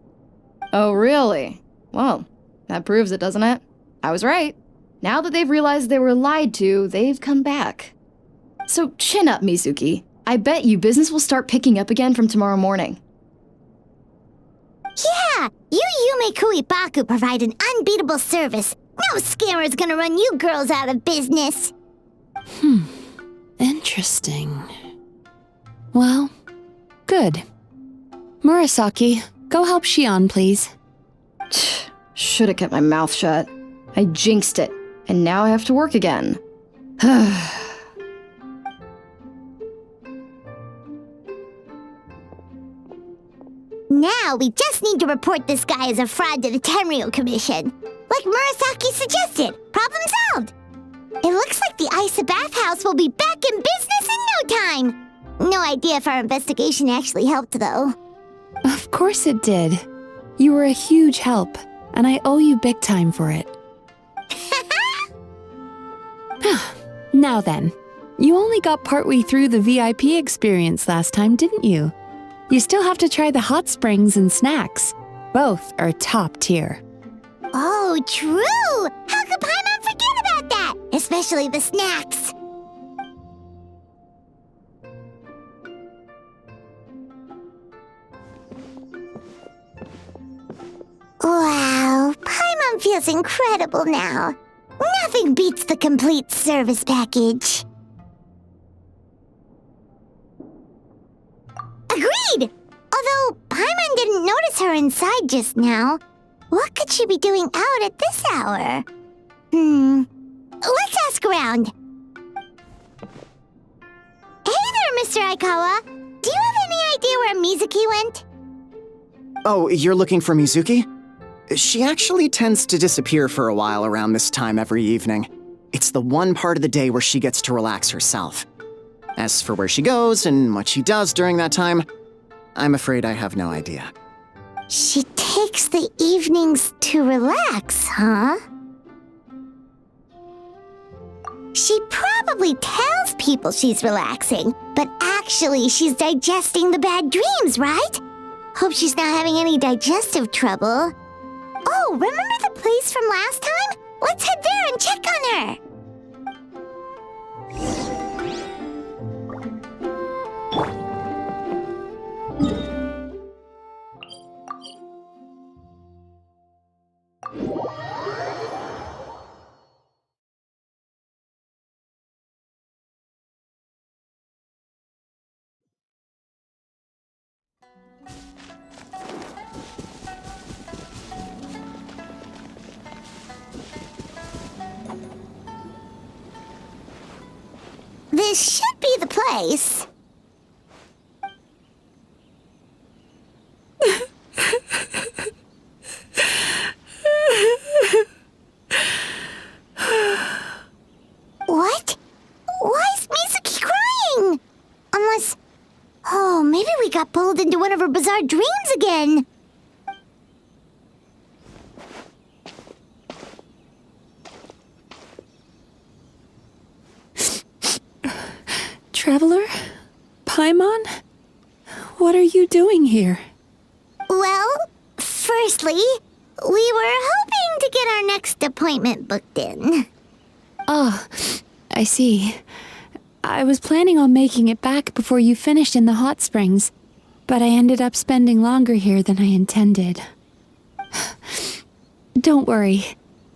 Oh, really? Well, that proves it, doesn't it? I was right. Now that they've realized they were lied to, they've come back. So chin up, Mizuki. I bet you business will start picking up again from tomorrow morning. Yeah, You Yume Kuibaku provide an unbeatable service. No scammer's gonna run you girls out of business. Interesting. Well, good. Murasaki, go help Shion, please. Should have kept my mouth shut. I jinxed it, and now I have to work again. Now we just need to report this guy as a fraud to the Tenryo Commission. Like Murasaki suggested. Problem solved. It looks like the Isa bathhouse will be back in business in no time. No idea if our investigation actually helped, though. Of course it did. You were a huge help, and I owe you big time for it. Now then, you only got partway through the VIP experience last time, didn't you? You still have to try the hot springs and snacks. Both are top tier. Oh, true! How could Paimon forget about that? Especially the snacks. Wow, Paimon feels incredible now. Nothing beats the complete service package. Agreed! Although Paimon didn't notice her inside just now. What could she be doing out at this hour? Let's ask around. Hey there, Mr. Aikawa. Do you have any idea where Mizuki went? Oh, you're looking for Mizuki? She actually tends to disappear for a while around this time every evening. It's the one part of the day where she gets to relax herself. As for where she goes and what she does during that time, I'm afraid I have no idea. She takes the evenings to relax, huh? She probably tells people she's relaxing, but actually she's digesting the bad dreams, right? Hope she's not having any digestive trouble. Oh, remember the place from last time? Let's head there and check on her. This should be the place. What? Why is Mizuki crying? Unless... Oh, maybe we got pulled into one of her bizarre dreams again. Traveler? Paimon? What are you doing here? Well, firstly, we were hoping to get our next appointment booked in. Oh, I see. I was planning on making it back before you finished in the hot springs, but I ended up spending longer here than I intended. Don't worry,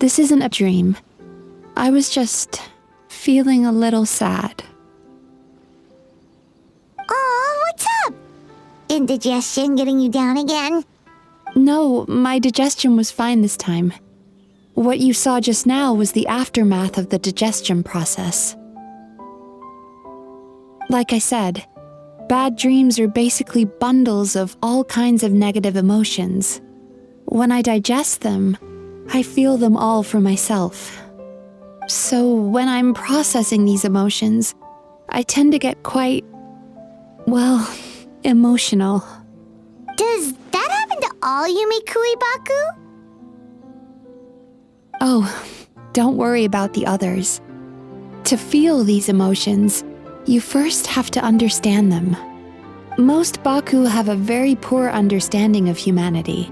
this isn't a dream. I was just feeling a little sad. Oh, what's up? Indigestion getting you down again? No, my digestion was fine this time. What you saw just now was the aftermath of the digestion process. Like I said, bad dreams are basically bundles of all kinds of negative emotions. When I digest them, I feel them all for myself. So when I'm processing these emotions, I tend to get quite, well, emotional. Does that happen to all Yume Kuibaku? Oh, don't worry about the others. To feel these emotions, you first have to understand them. Most Baku have a very poor understanding of humanity.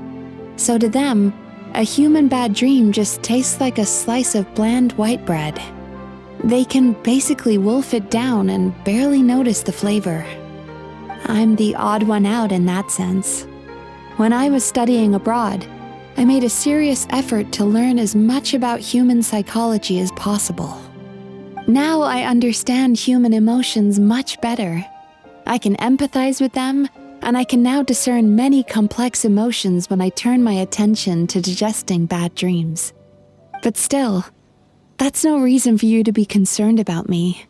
So to them, a human bad dream just tastes like a slice of bland white bread. They can basically wolf it down and barely notice the flavor. I'm the odd one out in that sense. When I was studying abroad, I made a serious effort to learn as much about human psychology as possible. Now I understand human emotions much better. I can empathize with them, and I can now discern many complex emotions when I turn my attention to digesting bad dreams. But still, that's no reason for you to be concerned about me.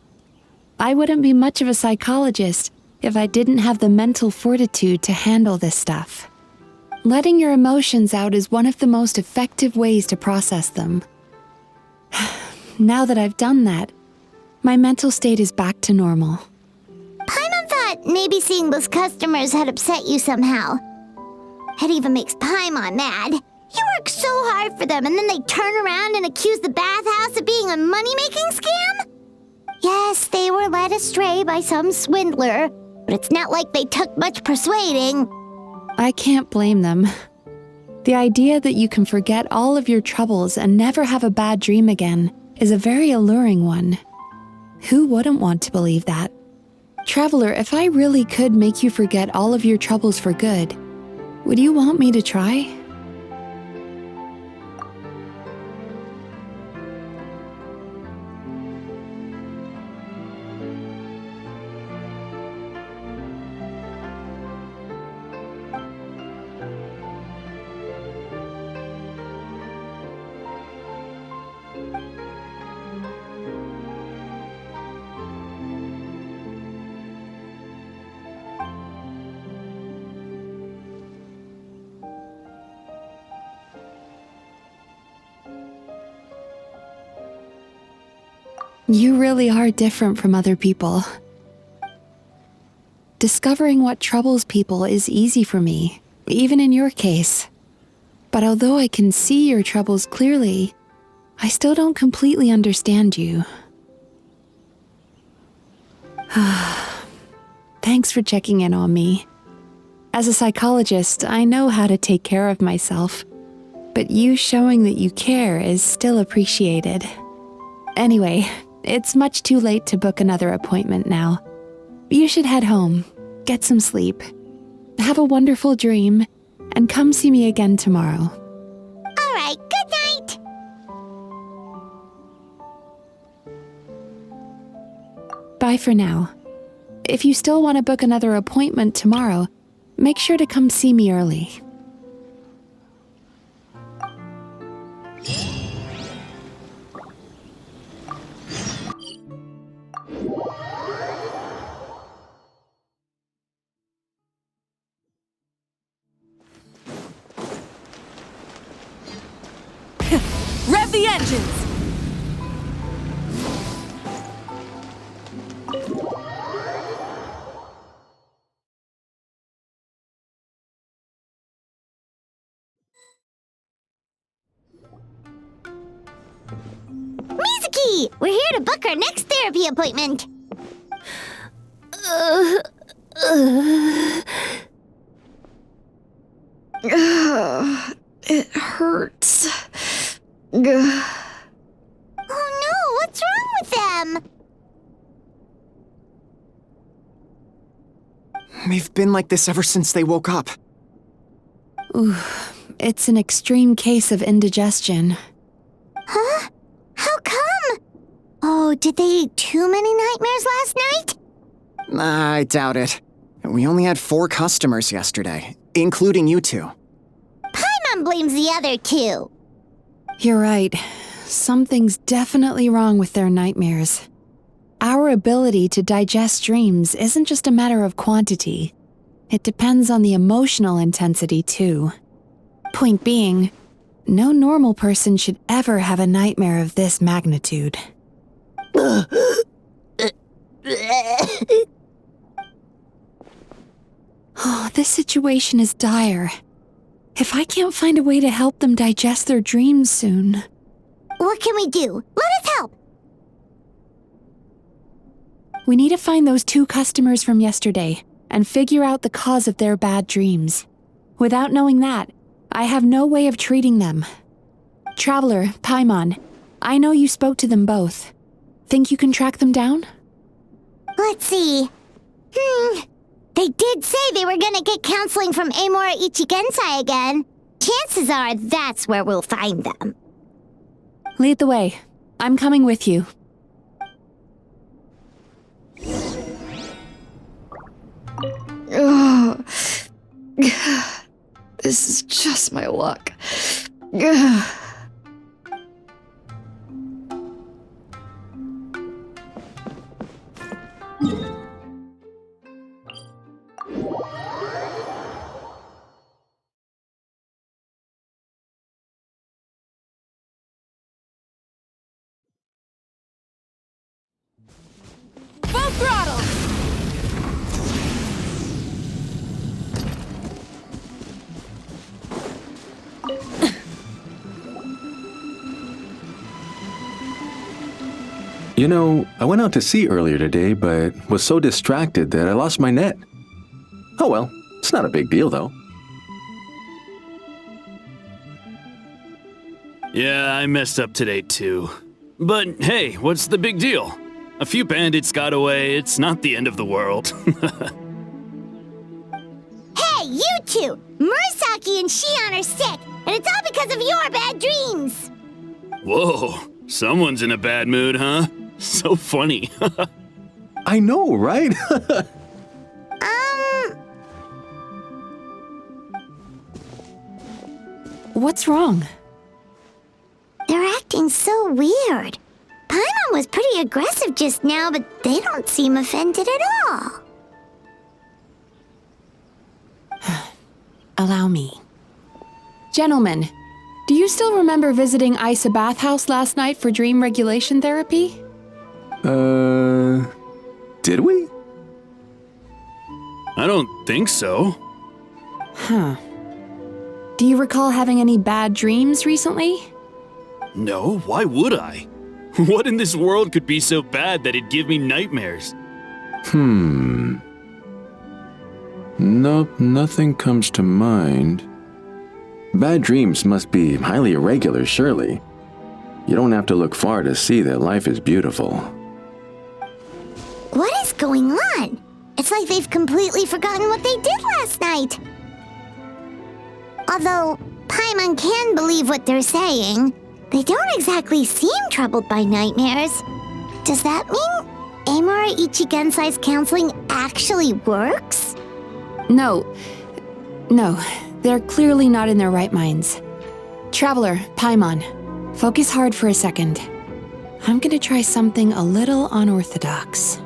I wouldn't be much of a psychologist if I didn't have the mental fortitude to handle this stuff. Letting your emotions out is one of the most effective ways to process them. Now that I've done that, my mental state is back to normal. Paimon thought maybe seeing those customers had upset you somehow. It even makes Paimon mad. You work so hard for them and then they turn around and accuse the bathhouse of being a money-making scam? Yes, they were led astray by some swindler, but it's not like they took much persuading. I can't blame them. The idea that you can forget all of your troubles and never have a bad dream again is a very alluring one. Who wouldn't want to believe that? Traveler, if I really could make you forget all of your troubles for good, would you want me to try? You really are different from other people. Discovering what troubles people is easy for me, even in your case. But although I can see your troubles clearly, I still don't completely understand you. Thanks for checking in on me. As a psychologist, I know how to take care of myself, but you showing that you care is still appreciated. Anyway, it's much too late to book another appointment now. You should head home, get some sleep, have a wonderful dream, and come see me again tomorrow. All right, good night. Bye for now. If you still want to book another appointment tomorrow, make sure to come see me early. Rev the engines! Mizuki! We're here to book our next therapy appointment. It hurts. Oh no, what's wrong with them? They've been like this ever since they woke up. Ooh, it's an extreme case of indigestion. Huh? How come? Oh, did they eat too many nightmares last night? I doubt it. We only had 4 customers yesterday, including you two. Paimon blames the other 2. You're right. Something's definitely wrong with their nightmares. Our ability to digest dreams isn't just a matter of quantity. It depends on the emotional intensity, too. Point being, no normal person should ever have a nightmare of this magnitude. Oh, this situation is dire. If I can't find a way to help them digest their dreams soon... What can we do? Let us help! We need to find those 2 customers from yesterday and figure out the cause of their bad dreams. Without knowing that, I have no way of treating them. Traveler, Paimon, I know you spoke to them both. Think you can track them down? Let's see. They did say they were gonna get counseling from Amora Ichigensai again. Chances are that's where we'll find them. Lead the way. I'm coming with you. Ugh. This is just my luck. Ugh. Full throttle! You know, I went out to sea earlier today, but was so distracted that I lost my net. Oh well, it's not a big deal though. Yeah, I messed up today too. But hey, what's the big deal? A few bandits got away, it's not the end of the world. Hey, you two! Murasaki and Shion are sick, and it's all because of your bad dreams! Whoa, someone's in a bad mood, huh? So funny. I know, right? What's wrong? They're acting so weird. Paimon was pretty aggressive just now, but they don't seem offended at all. Allow me. Gentlemen, do you still remember visiting Isa Bathhouse last night for dream regulation therapy? Did we? I don't think so. Huh. Do you recall having any bad dreams recently? No, why would I? What in this world could be so bad that it'd give me nightmares? Nope, nothing comes to mind. Bad dreams must be highly irregular, surely. You don't have to look far to see that life is beautiful. What is going on? It's like they've completely forgotten what they did last night. Although Paimon can believe what they're saying, they don't exactly seem troubled by nightmares. Does that mean Amora Ichigensai's counseling actually works? No, they're clearly not in their right minds. Traveler, Paimon, focus hard for a second. I'm gonna try something a little unorthodox.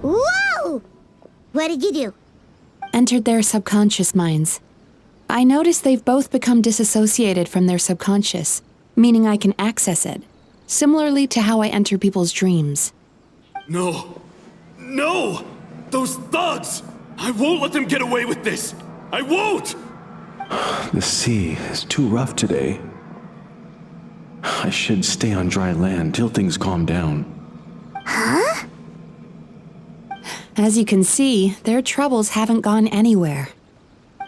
Whoa! What did you do? Entered their subconscious minds. I noticed they've both become disassociated from their subconscious, meaning I can access it, similarly to how I enter people's dreams. No! No! Those thugs! I won't let them get away with this! I won't! The sea is too rough today. I should stay on dry land till things calm down. Huh? As you can see, their troubles haven't gone anywhere.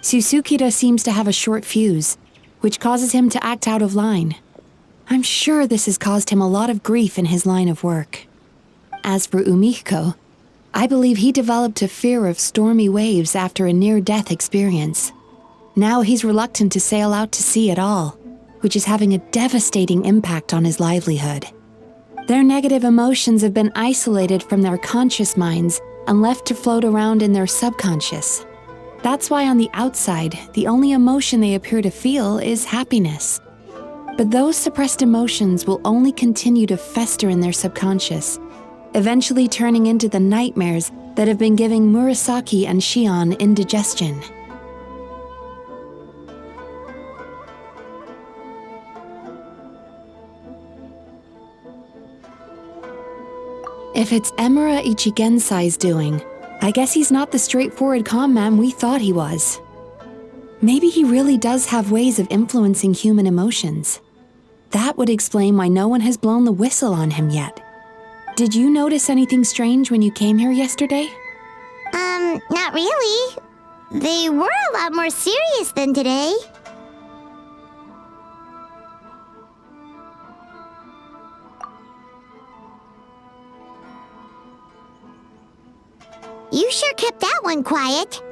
Susukida seems to have a short fuse, which causes him to act out of line. I'm sure this has caused him a lot of grief in his line of work. As for Umiko, I believe he developed a fear of stormy waves after a near-death experience. Now he's reluctant to sail out to sea at all, which is having a devastating impact on his livelihood. Their negative emotions have been isolated from their conscious minds and left to float around in their subconscious. That's why on the outside, the only emotion they appear to feel is happiness. But those suppressed emotions will only continue to fester in their subconscious, eventually turning into the nightmares that have been giving Murasaki and Shion indigestion. If it's Emura Ichigensai's doing, I guess he's not the straightforward calm man we thought he was. Maybe he really does have ways of influencing human emotions. That would explain why no one has blown the whistle on him yet. Did you notice anything strange when you came here yesterday? Not really. They were a lot more serious than today. You sure kept that one quiet.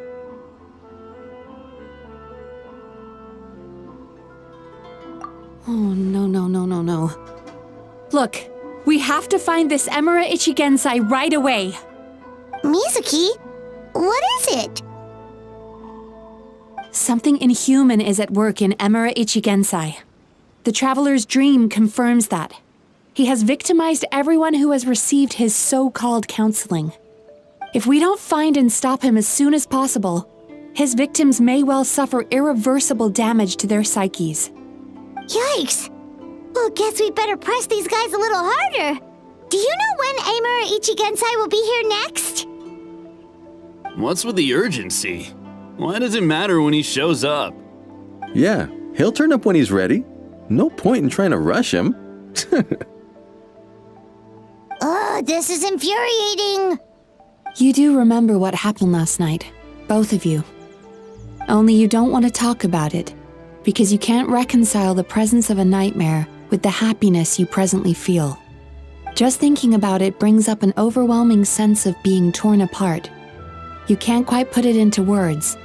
Oh, no. Look, we have to find this Emura Ichigensai right away. Mizuki, what is it? Something inhuman is at work in Emura Ichigensai. The Traveler's dream confirms that. He has victimized everyone who has received his so-called counseling. If we don't find and stop him as soon as possible, his victims may well suffer irreversible damage to their psyches. Yikes! Well, guess we better press these guys a little harder. Do you know when Emura Ichigensai will be here next? What's with the urgency? Why does it matter when he shows up? Yeah, he'll turn up when he's ready. No point in trying to rush him. Ugh, this is infuriating. You do remember what happened last night, both of you. Only you don't want to talk about it, because you can't reconcile the presence of a nightmare with the happiness you presently feel. Just thinking about it brings up an overwhelming sense of being torn apart. You can't quite put it into words,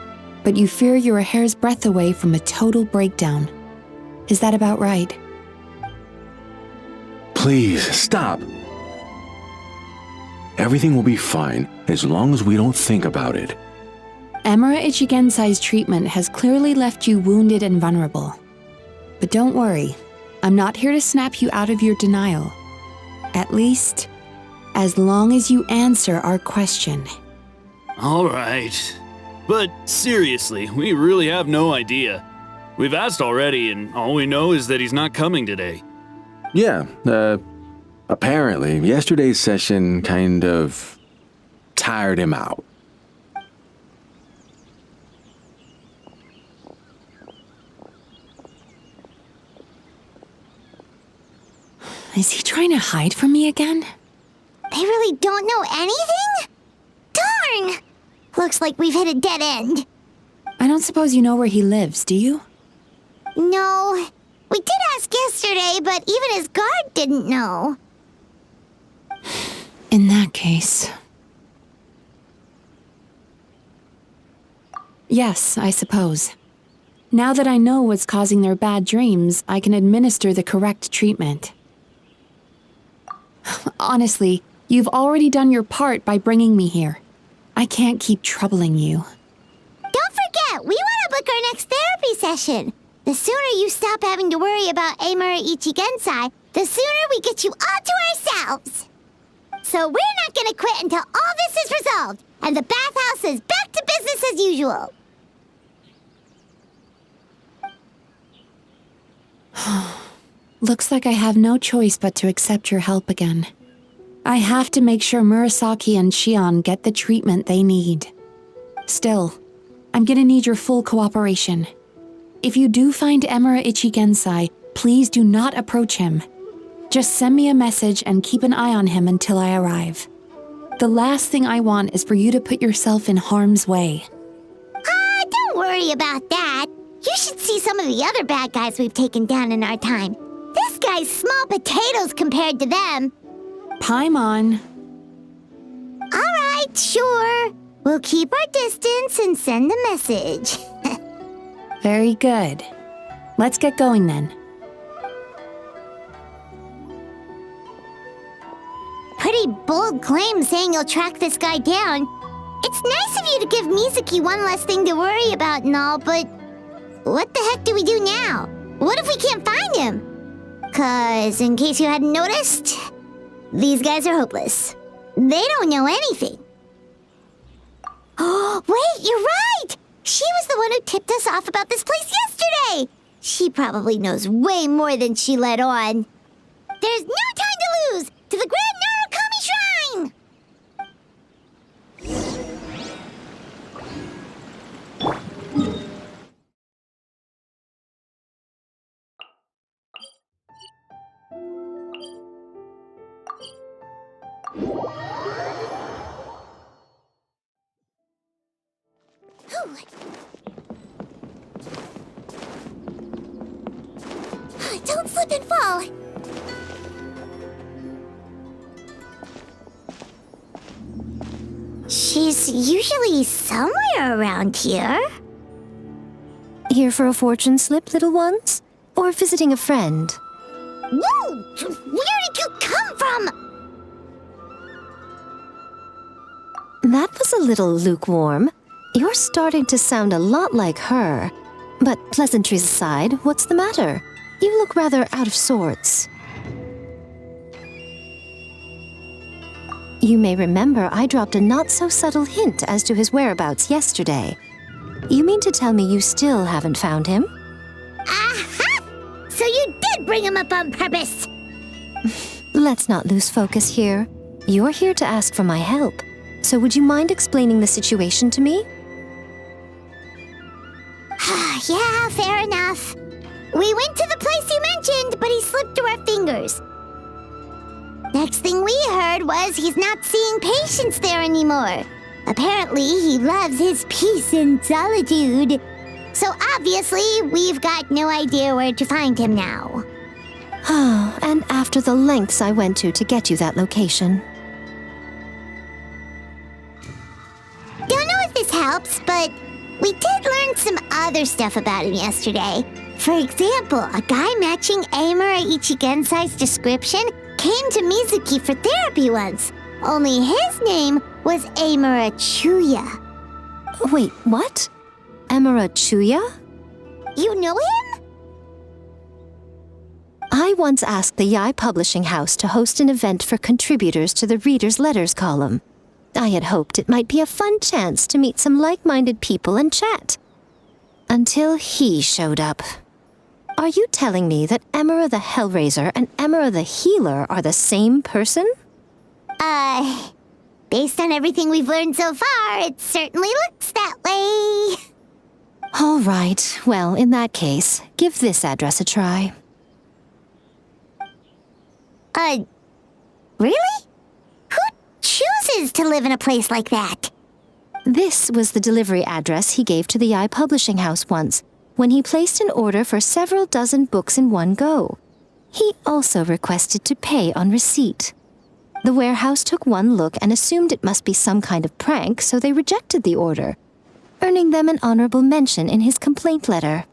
but you fear you're a hair's breadth away from a total breakdown. Is that about right? Please, stop. Everything will be fine as long as we don't think about it. Emura Ichigensai's treatment has clearly left you wounded and vulnerable. But don't worry, I'm not here to snap you out of your denial. At least, as long as you answer our question. All right. But seriously, we really have no idea. We've asked already, and all we know is that he's not coming today. Yeah, apparently, yesterday's session kind of tired him out. Is he trying to hide from me again? They really don't know anything? Darn! Looks like we've hit a dead end. I don't suppose you know where he lives, do you? No. We did ask yesterday, but even his guard didn't know. In that case... Yes, I suppose. Now that I know what's causing their bad dreams, I can administer the correct treatment. Honestly, you've already done your part by bringing me here. I can't keep troubling you. Don't forget, we want to book our next therapy session. The sooner you stop having to worry about Emura Ichigensai, the sooner we get you all to ourselves. So we're not going to quit until all this is resolved, and the bathhouse is back to business as usual. Looks like I have no choice but to accept your help again. I have to make sure Murasaki and Shion get the treatment they need. Still, I'm gonna need your full cooperation. If you do find Emura Ichigensai, please do not approach him. Just send me a message and keep an eye on him until I arrive. The last thing I want is for you to put yourself in harm's way. Don't worry about that. You should see some of the other bad guys we've taken down in our time. This guy's small potatoes compared to them. Paimon. All right, sure. We'll keep our distance and send a message. Very good. Let's get going then. Pretty bold claim saying you'll track this guy down. It's nice of you to give Mizuki one less thing to worry about and all, but what the heck do we do now? What if we can't find him? 'Cause, in case you hadn't noticed, these guys are hopeless. They don't know anything. Oh, wait, you're right! She was the one who tipped us off about this place yesterday! She probably knows way more than she let on. There's no time to lose! To the Grand Narukami Shrine! Whew. She's usually somewhere around here. Here for a fortune slip, little ones? Or visiting a friend? Whoa! Where did you come from? That was a little lukewarm. You're starting to sound a lot like her. But pleasantries aside, what's the matter? You look rather out of sorts. You may remember I dropped a not-so-subtle hint as to his whereabouts yesterday. You mean to tell me you still haven't found him? Aha! So you did bring him up on purpose! Let's not lose focus here. You're here to ask for my help. So would you mind explaining the situation to me? Yeah, fair enough. We went to the place you mentioned, but he slipped through our fingers. Next thing we heard was he's not seeing patients there anymore. Apparently, he loves his peace and solitude. So obviously, we've got no idea where to find him now. Oh, and after the lengths I went to get you that location. Don't know if this helps, but we did learn some other stuff about him yesterday. For example, a guy matching Amura Ichigensai's description came to Mizuki for therapy once. Only his name was Amura Chuya. Wait, what? Amura Chuya? You know him? I once asked the Yai Publishing House to host an event for contributors to the Reader's Letters column. I had hoped it might be a fun chance to meet some like-minded people and chat. Until he showed up. Are you telling me that Amura the Hellraiser and Amura the Healer are the same person? Based on everything we've learned so far, it certainly looks that way. All right, well, in that case, give this address a try. Really? Who chooses to live in a place like that? This was the delivery address he gave to the Yai Publishing House once, when he placed an order for several dozen books in one go. He also requested to pay on receipt. The warehouse took one look and assumed it must be some kind of prank, so they rejected the order, earning them an honorable mention in his complaint letter.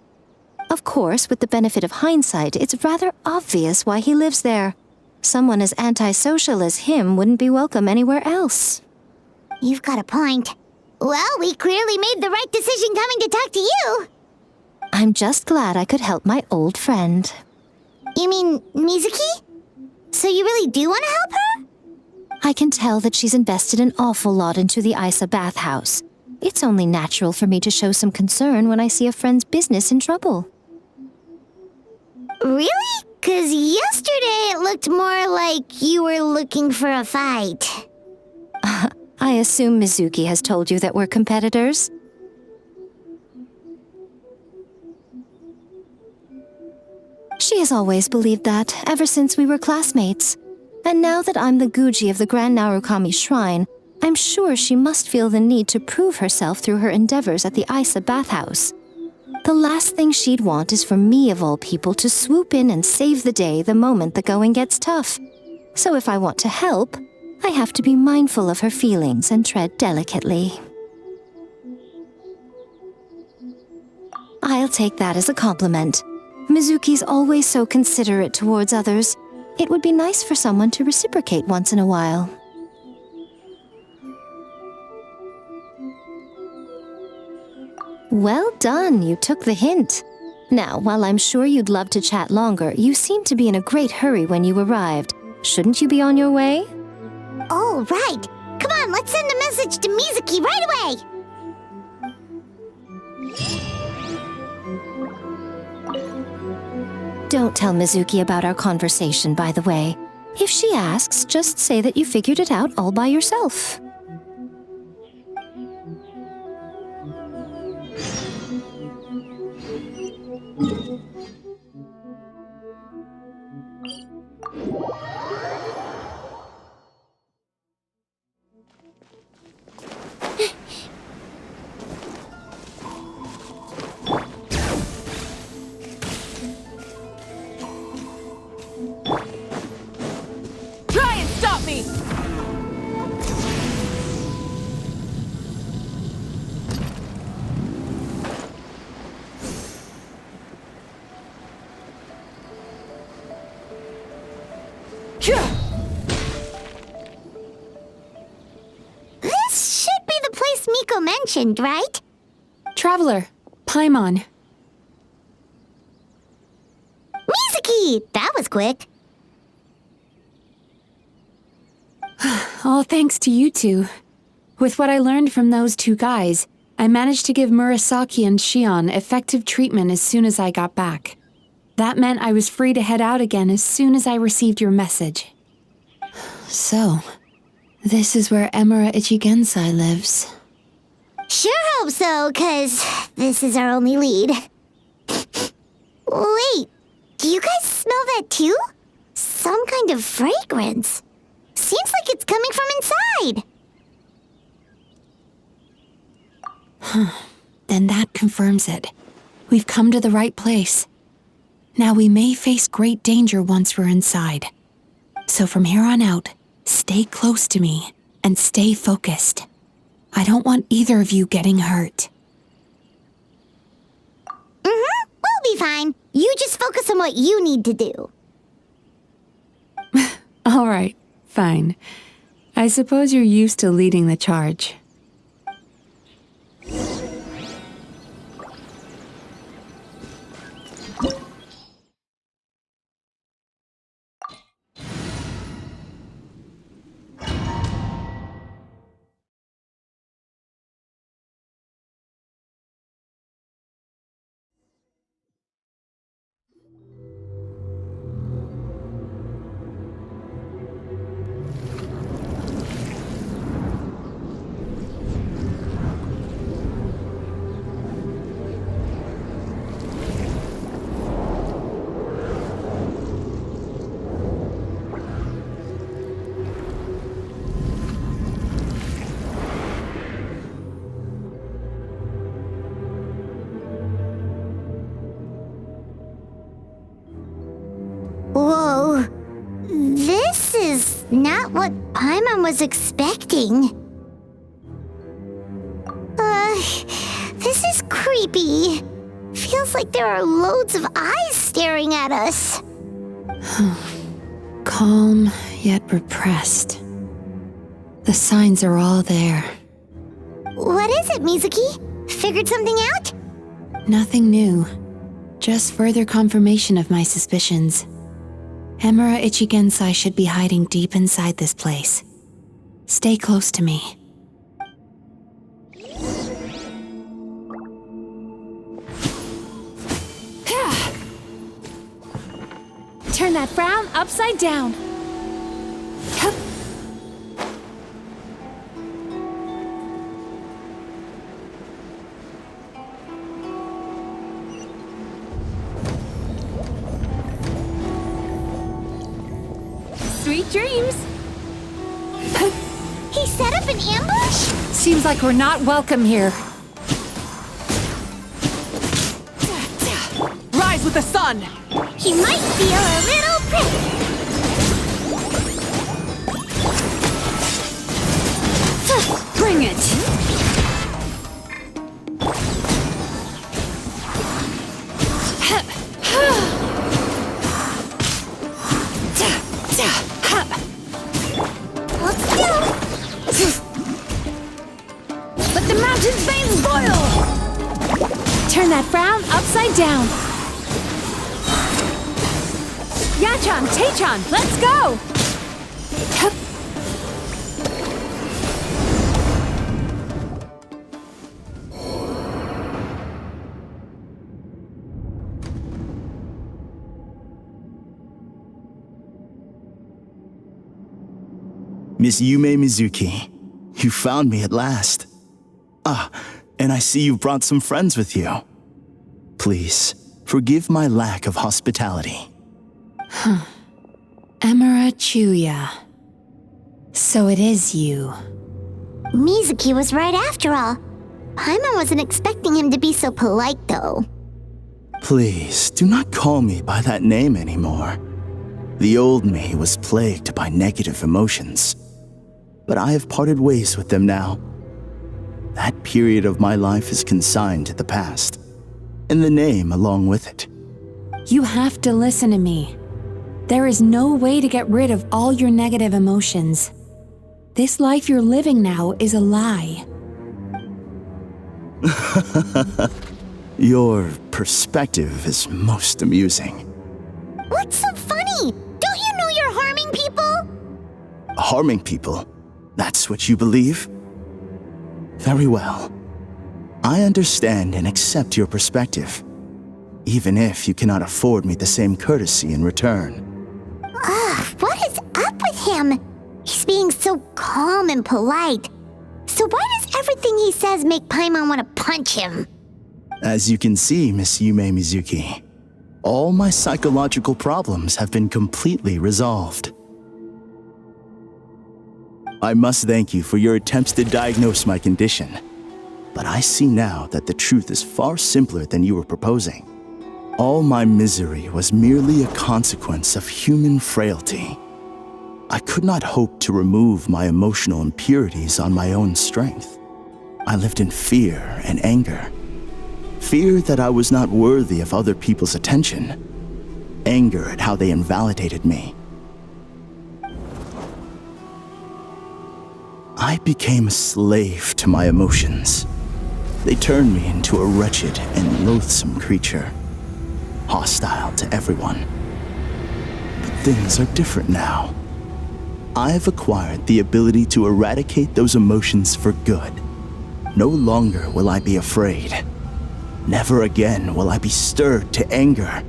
Of course, with the benefit of hindsight, it's rather obvious why he lives there. Someone as antisocial as him wouldn't be welcome anywhere else. You've got a point. Well, we clearly made the right decision coming to talk to you. I'm just glad I could help my old friend. You mean Mizuki? So you really do want to help her? I can tell that she's invested an awful lot into the Isa bathhouse. It's only natural for me to show some concern when I see a friend's business in trouble. Really? 'Cause yesterday it looked more like you were looking for a fight. I assume Mizuki has told you that we're competitors? She has always believed that, ever since we were classmates. And now that I'm the Guji of the Grand Narukami Shrine, I'm sure she must feel the need to prove herself through her endeavors at the Isa bathhouse. The last thing she'd want is for me, of all people, to swoop in and save the day the moment the going gets tough. So if I want to help, I have to be mindful of her feelings and tread delicately. I'll take that as a compliment. Mizuki's always so considerate towards others. It would be nice for someone to reciprocate once in a while. Well done, you took the hint. Now, while I'm sure you'd love to chat longer, you seemed to be in a great hurry when you arrived. Shouldn't you be on your way? Oh, right. Come on, let's send a message to Mizuki right away. Don't tell Mizuki about our conversation, by the way. If she asks, just say that you figured it out all by yourself. This should be the place Miko mentioned, right? Traveler, Paimon. Mizuki! That was quick. All thanks to you two. With what I learned from those two guys, I managed to give Murasaki and Shion effective treatment as soon as I got back. That meant I was free to head out again as soon as I received your message. So, this is where Emura Ichigensai lives. Sure hope so, 'cause this is our only lead. Wait, do you guys smell that too? Some kind of fragrance. Seems like it's coming from inside. Then that confirms it. We've come to the right place. Now we may face great danger once we're inside. So from here on out, stay close to me and stay focused. I don't want either of you getting hurt. We'll be fine. You just focus on what you need to do. All right, fine. I suppose you're used to leading the charge. Whoa. This is not what Paimon was expecting. This is creepy. Feels like there are loads of eyes staring at us. Calm, yet repressed. The signs are all there. What is it, Mizuki? Figured something out? Nothing new. Just further confirmation of my suspicions. Emura Ichigensai should be hiding deep inside this place. Stay close to me. Turn that frown upside down. Sweet dreams. He set up an ambush? Seems like we're not welcome here. Rise with the sun. He might feel a little prick. Bring it. Let's go. Let the mountain's veins boil. Turn that frown upside down. Yachan, Taechan, let's go! Miss Yume Mizuki, you found me at last. Ah, and I see you brought some friends with you. Please, forgive my lack of hospitality. Emura Chuya. So it is you. Mizuki was right after all. Paimon wasn't expecting him to be so polite, though. Please, do not call me by that name anymore. The old me was plagued by negative emotions, but I have parted ways with them now. That period of my life is consigned to the past, and the name along with it. You have to listen to me. There is no way to get rid of all your negative emotions. This life you're living now is a lie. Your perspective is most amusing. What's so funny? Don't you know you're harming people? Harming people? That's what you believe? Very well. I understand and accept your perspective, even if you cannot afford me the same courtesy in return. Ugh, what is up with him? He's being so calm and polite. So why does everything he says make Paimon want to punch him? As you can see, Miss Yume Mizuki, all my psychological problems have been completely resolved. I must thank you for your attempts to diagnose my condition, but I see now that the truth is far simpler than you were proposing. All my misery was merely a consequence of human frailty. I could not hope to remove my emotional impurities on my own strength. I lived in fear and anger. Fear that I was not worthy of other people's attention. Anger at how they invalidated me. I became a slave to my emotions. They turned me into a wretched and loathsome creature, hostile to everyone. But things are different now. I have acquired the ability to eradicate those emotions for good. No longer will I be afraid. Never again will I be stirred to anger.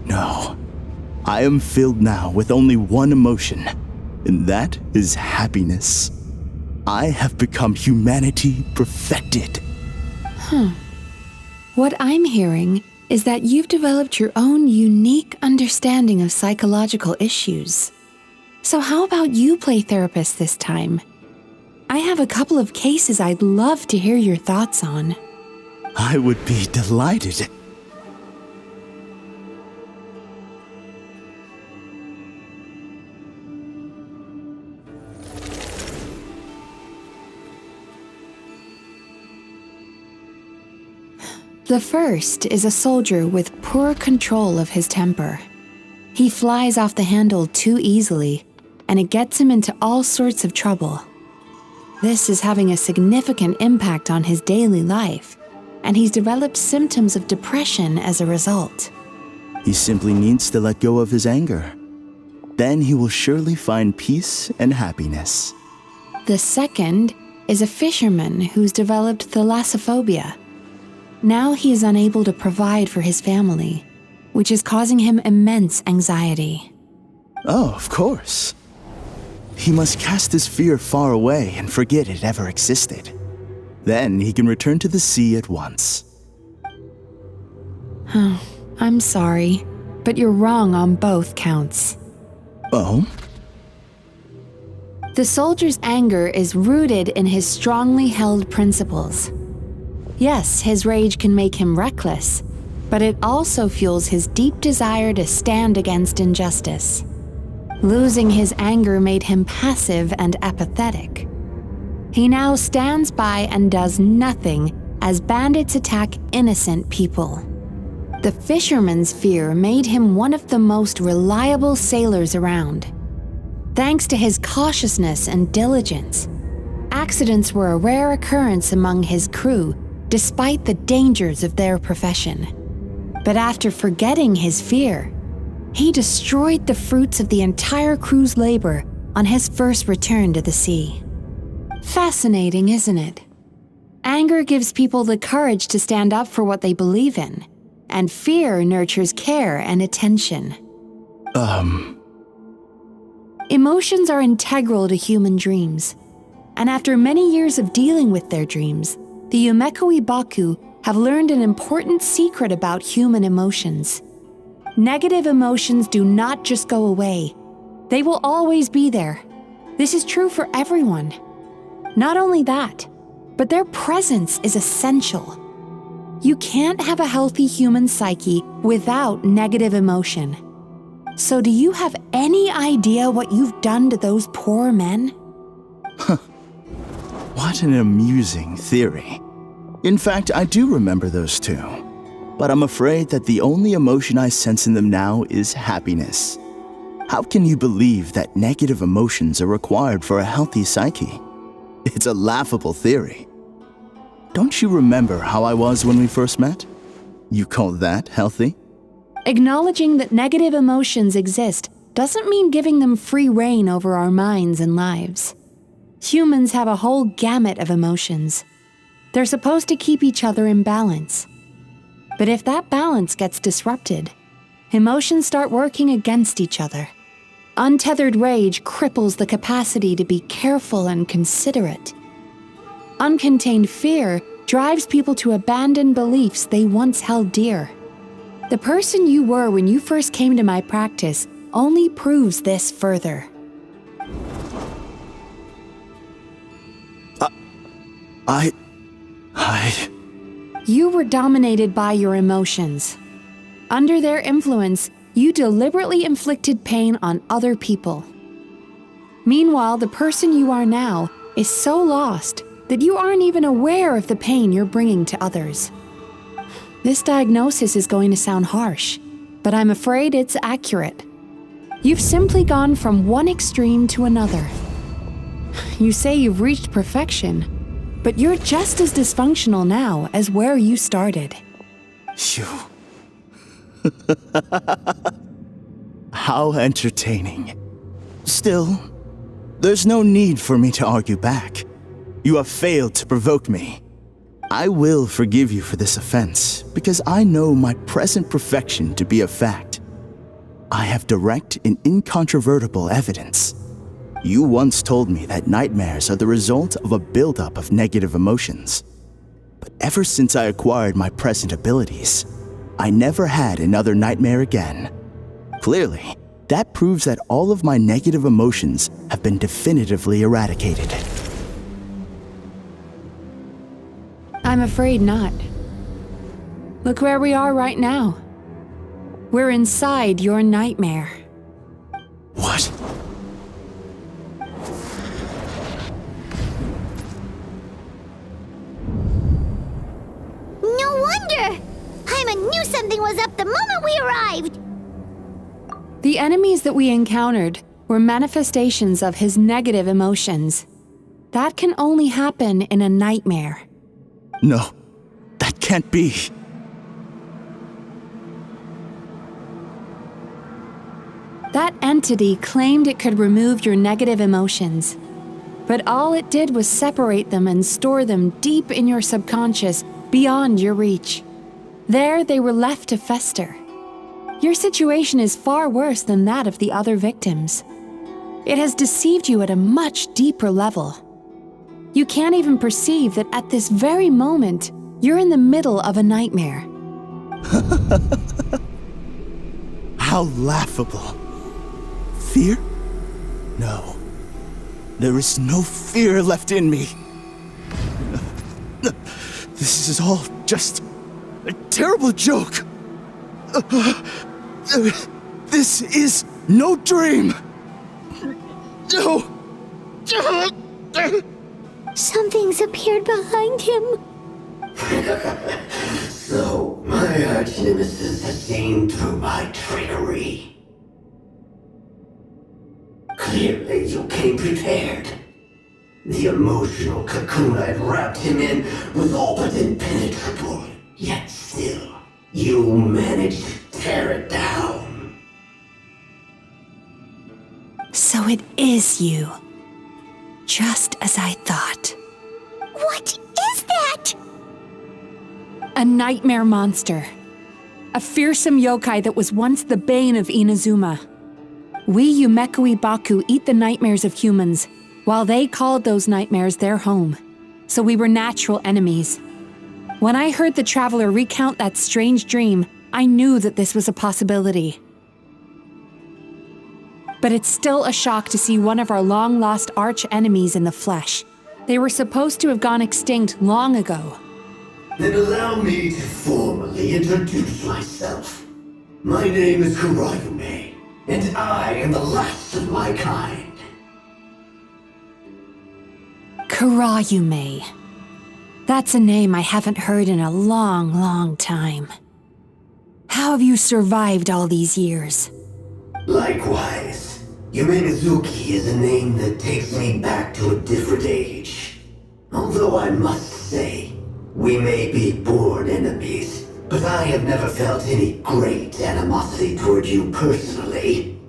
No, I am filled now with only one emotion, and that is happiness. I have become humanity perfected. What I'm hearing is that you've developed your own unique understanding of psychological issues. So how about you play therapist this time? I have a couple of cases I'd love to hear your thoughts on. I would be delighted. The first is a soldier with poor control of his temper. He flies off the handle too easily, and it gets him into all sorts of trouble. This is having a significant impact on his daily life, and he's developed symptoms of depression as a result. He simply needs to let go of his anger. Then he will surely find peace and happiness. The second is a fisherman who's developed thalassophobia. Now he is unable to provide for his family, which is causing him immense anxiety. Oh, of course. He must cast his fear far away and forget it ever existed. Then he can return to the sea at once. I'm sorry, but you're wrong on both counts. Oh? The soldier's anger is rooted in his strongly held principles. Yes, his rage can make him reckless, but it also fuels his deep desire to stand against injustice. Losing his anger made him passive and apathetic. He now stands by and does nothing as bandits attack innocent people. The fisherman's fear made him one of the most reliable sailors around. Thanks to his cautiousness and diligence, accidents were a rare occurrence among his crew despite the dangers of their profession. But after forgetting his fear, he destroyed the fruits of the entire crew's labor on his first return to the sea. Fascinating, isn't it? Anger gives people the courage to stand up for what they believe in, and fear nurtures care and attention. Emotions are integral to human dreams, and after many years of dealing with their dreams, the Yumekoi Baku have learned an important secret about human emotions. Negative emotions do not just go away. They will always be there. This is true for everyone. Not only that, but their presence is essential. You can't have a healthy human psyche without negative emotion. So do you have any idea what you've done to those poor men? What an amusing theory. In fact, I do remember those two. But I'm afraid that the only emotion I sense in them now is happiness. How can you believe that negative emotions are required for a healthy psyche? It's a laughable theory. Don't you remember how I was when we first met? You call that healthy? Acknowledging that negative emotions exist doesn't mean giving them free rein over our minds and lives. Humans have a whole gamut of emotions. They're supposed to keep each other in balance. But if that balance gets disrupted, emotions start working against each other. Untethered rage cripples the capacity to be careful and considerate. Uncontained fear drives people to abandon beliefs they once held dear. The person you were when you first came to my practice only proves this further. You were dominated by your emotions. Under their influence, you deliberately inflicted pain on other people. Meanwhile, the person you are now is so lost that you aren't even aware of the pain you're bringing to others. This diagnosis is going to sound harsh, but I'm afraid it's accurate. You've simply gone from one extreme to another. You say you've reached perfection, but you're just as dysfunctional now as where you started. Phew. How entertaining. Still, there's no need for me to argue back. You have failed to provoke me. I will forgive you for this offense because I know my present perfection to be a fact. I have direct and incontrovertible evidence. You once told me that nightmares are the result of a buildup of negative emotions. But ever since I acquired my present abilities, I never had another nightmare again. Clearly, that proves that all of my negative emotions have been definitively eradicated. I'm afraid not. Look where we are right now. We're inside your nightmare. What? No wonder! Paimon knew something was up the moment we arrived! The enemies that we encountered were manifestations of his negative emotions. That can only happen in a nightmare. No, that can't be. That entity claimed it could remove your negative emotions. But all it did was separate them and store them deep in your subconscious, beyond your reach. There they were left to fester. Your situation is far worse than that of the other victims. It has deceived you at a much deeper level. You can't even perceive that at this very moment, you're in the middle of a nightmare. How laughable. Fear? No. There is no fear left in me. This is all just a terrible joke. This is no dream. No. Something's appeared behind him. So, my arch-nemesis has seen through my trickery. Clearly, you came prepared. The emotional cocoon I'd wrapped him in was all but impenetrable. Yet still, you managed to tear it down. So it is you. Just as I thought. What is that? A nightmare monster. A fearsome yokai that was once the bane of Inazuma. We Yumekui Baku eat the nightmares of humans, while they called those nightmares their home. So we were natural enemies. When I heard the traveler recount that strange dream, I knew that this was a possibility. But it's still a shock to see one of our long-lost arch-enemies in the flesh. They were supposed to have gone extinct long ago. Then allow me to formally introduce myself. My name is Kurayume, and I am the last of my kind. Kurayume. That's a name I haven't heard in a long, long time. How have you survived all these years? Likewise. Mizuki is a name that takes me back to a different age. Although I must say, we may be born enemies, but I have never felt any great animosity toward you personally.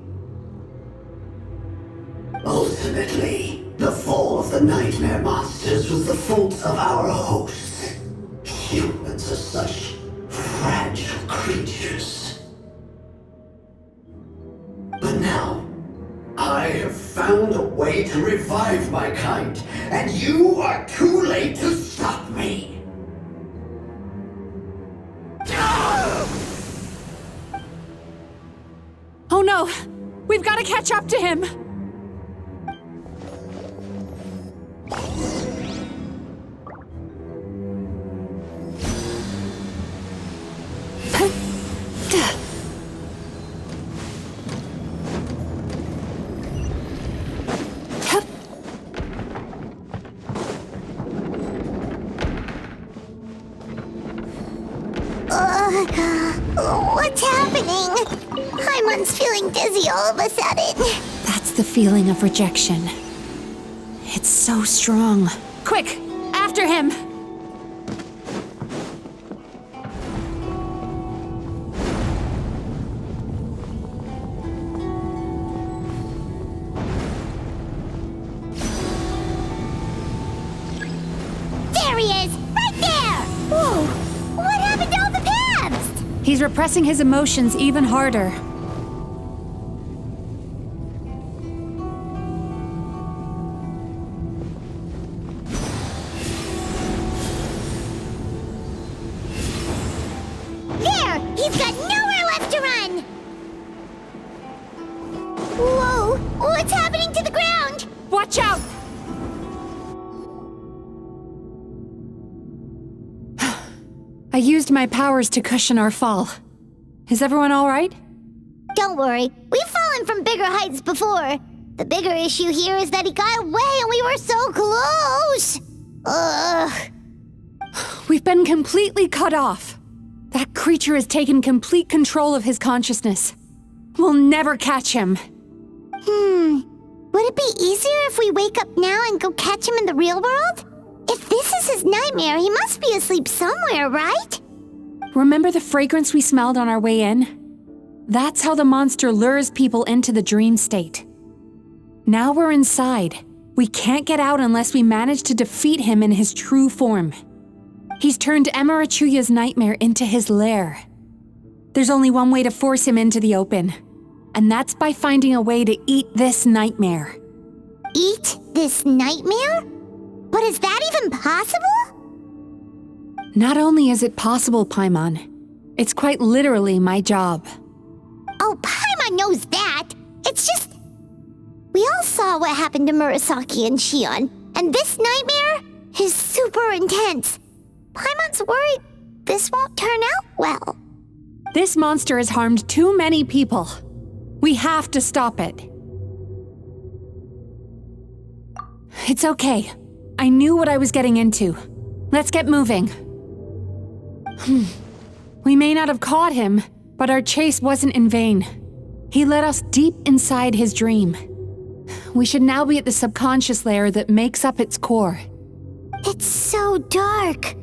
Ultimately, the fall of the nightmare monsters was the fault of our hosts. Humans are such fragile creatures. But now, I have found a way to revive my kind, and you are too late to stop me. Oh no! We've got to catch up to him! What's happening? Paimon's feeling dizzy all of a sudden. That's the feeling of rejection. It's so strong. Quick! After him! There he is! Right there! Whoa! What happened to all the paths? He's repressing his emotions even harder. There! He's got nowhere left to run! Whoa! What's happening to the ground? Watch out! I used my powers to cushion our fall. Is everyone all right? Don't worry, we've fallen from bigger heights before. The bigger issue here is that he got away and we were so close! Ugh. We've been completely cut off. That creature has taken complete control of his consciousness. We'll never catch him. Would it be easier if we wake up now and go catch him in the real world? If this is his nightmare, he must be asleep somewhere, right? Remember the fragrance we smelled on our way in? That's how the monster lures people into the dream state. Now we're inside. We can't get out unless we manage to defeat him in his true form. He's turned Emarachuya's nightmare into his lair. There's only one way to force him into the open, and that's by finding a way to eat this nightmare. Eat this nightmare? But is that even possible? Not only is it possible, Paimon, it's quite literally my job. Oh, Paimon knows that. It's just... We all saw what happened to Murasaki and Shion, and this nightmare is super intense. Paimon's worried this won't turn out well. This monster has harmed too many people. We have to stop it. It's okay. I knew what I was getting into. Let's get moving. We may not have caught him, but our chase wasn't in vain. He led us deep inside his dream. We should now be at the subconscious layer that makes up its core. It's so dark.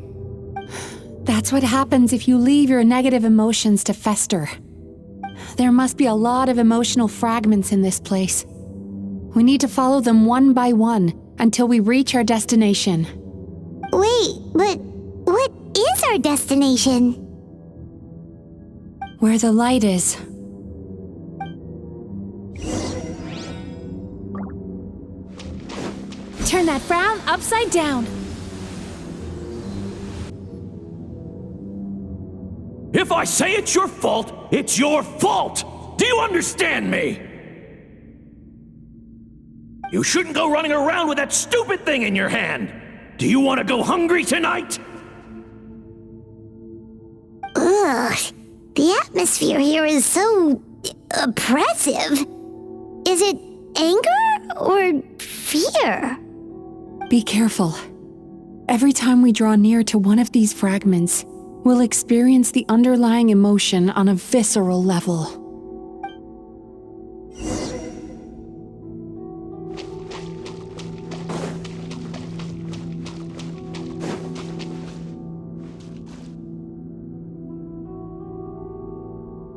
That's what happens if you leave your negative emotions to fester. There must be a lot of emotional fragments in this place. We need to follow them one by one until we reach our destination. Wait, but what is our destination? Where the light is. Turn that frown upside down. If I say it's your fault, it's your fault! Do you understand me? You shouldn't go running around with that stupid thing in your hand! Do you want to go hungry tonight? Ugh, the atmosphere here is so... oppressive. Is it anger or fear? Be careful. Every time we draw near to one of these fragments, we'll experience the underlying emotion on a visceral level.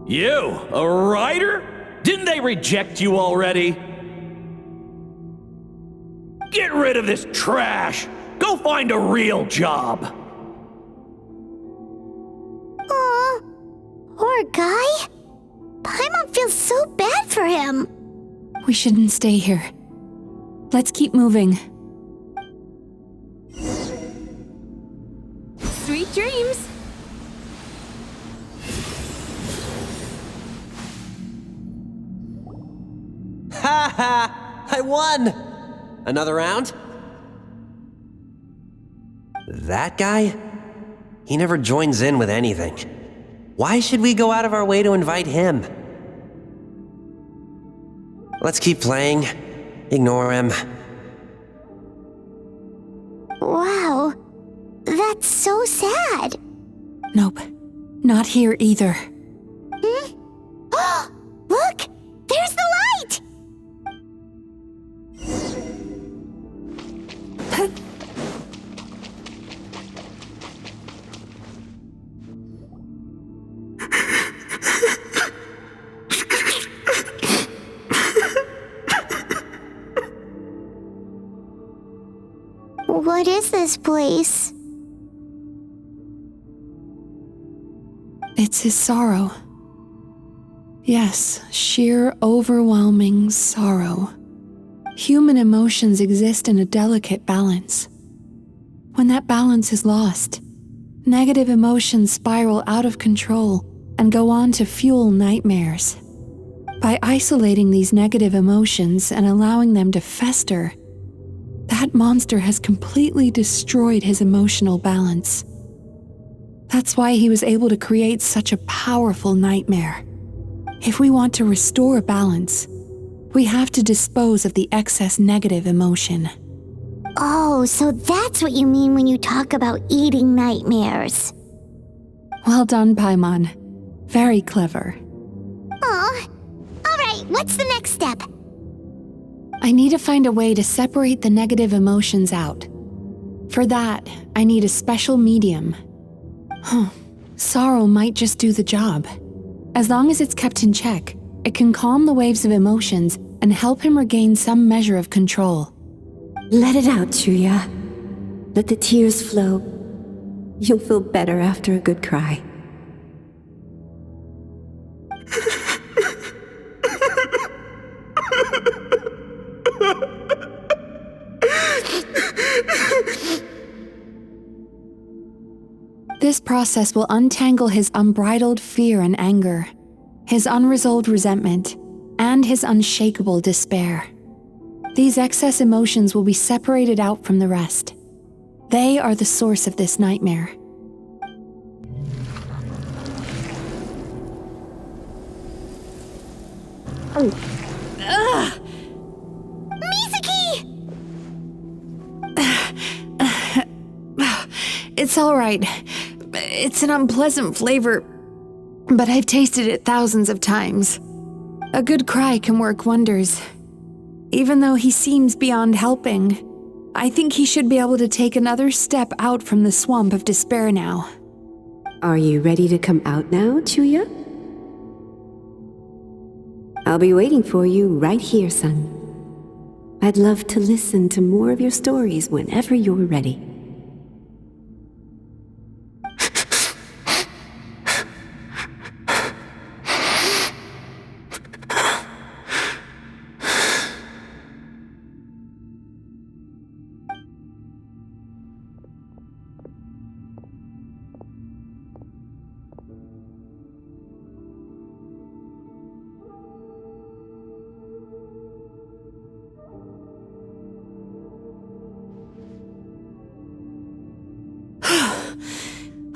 You, a writer? Didn't they reject you already? Get rid of this trash! Go find a real job! Aw, poor guy. Paimon feels so bad for him. We shouldn't stay here. Let's keep moving. Sweet dreams! Ha ha! I won! Another round? That guy? He never joins in with anything. Why should we go out of our way to invite him? Let's keep playing. Ignore him. Wow, that's so sad. Nope, not here either. Look, there's the light! What is this place? It's his sorrow. Yes, sheer overwhelming sorrow. Human emotions exist in a delicate balance. When that balance is lost, negative emotions spiral out of control and go on to fuel nightmares. By isolating these negative emotions and allowing them to fester, that monster has completely destroyed his emotional balance. That's why he was able to create such a powerful nightmare. If we want to restore balance, we have to dispose of the excess negative emotion. Oh, so that's what you mean when you talk about eating nightmares. Well done, Paimon. Very clever. Aw. Alright, what's the next step? I need to find a way to separate the negative emotions out. For that, I need a special medium. Sorrow might just do the job. As long as it's kept in check, it can calm the waves of emotions and help him regain some measure of control. Let it out, Chuya. Let the tears flow. You'll feel better after a good cry. This process will untangle his unbridled fear and anger, his unresolved resentment, and his unshakable despair. These excess emotions will be separated out from the rest. They are the source of this nightmare. Mizuki! It's all right. It's an unpleasant flavor, but I've tasted it thousands of times. A good cry can work wonders. Even though he seems beyond helping, I think he should be able to take another step out from the swamp of despair now. Are you ready to come out now, Chuya? I'll be waiting for you right here, son. I'd love to listen to more of your stories whenever you're ready.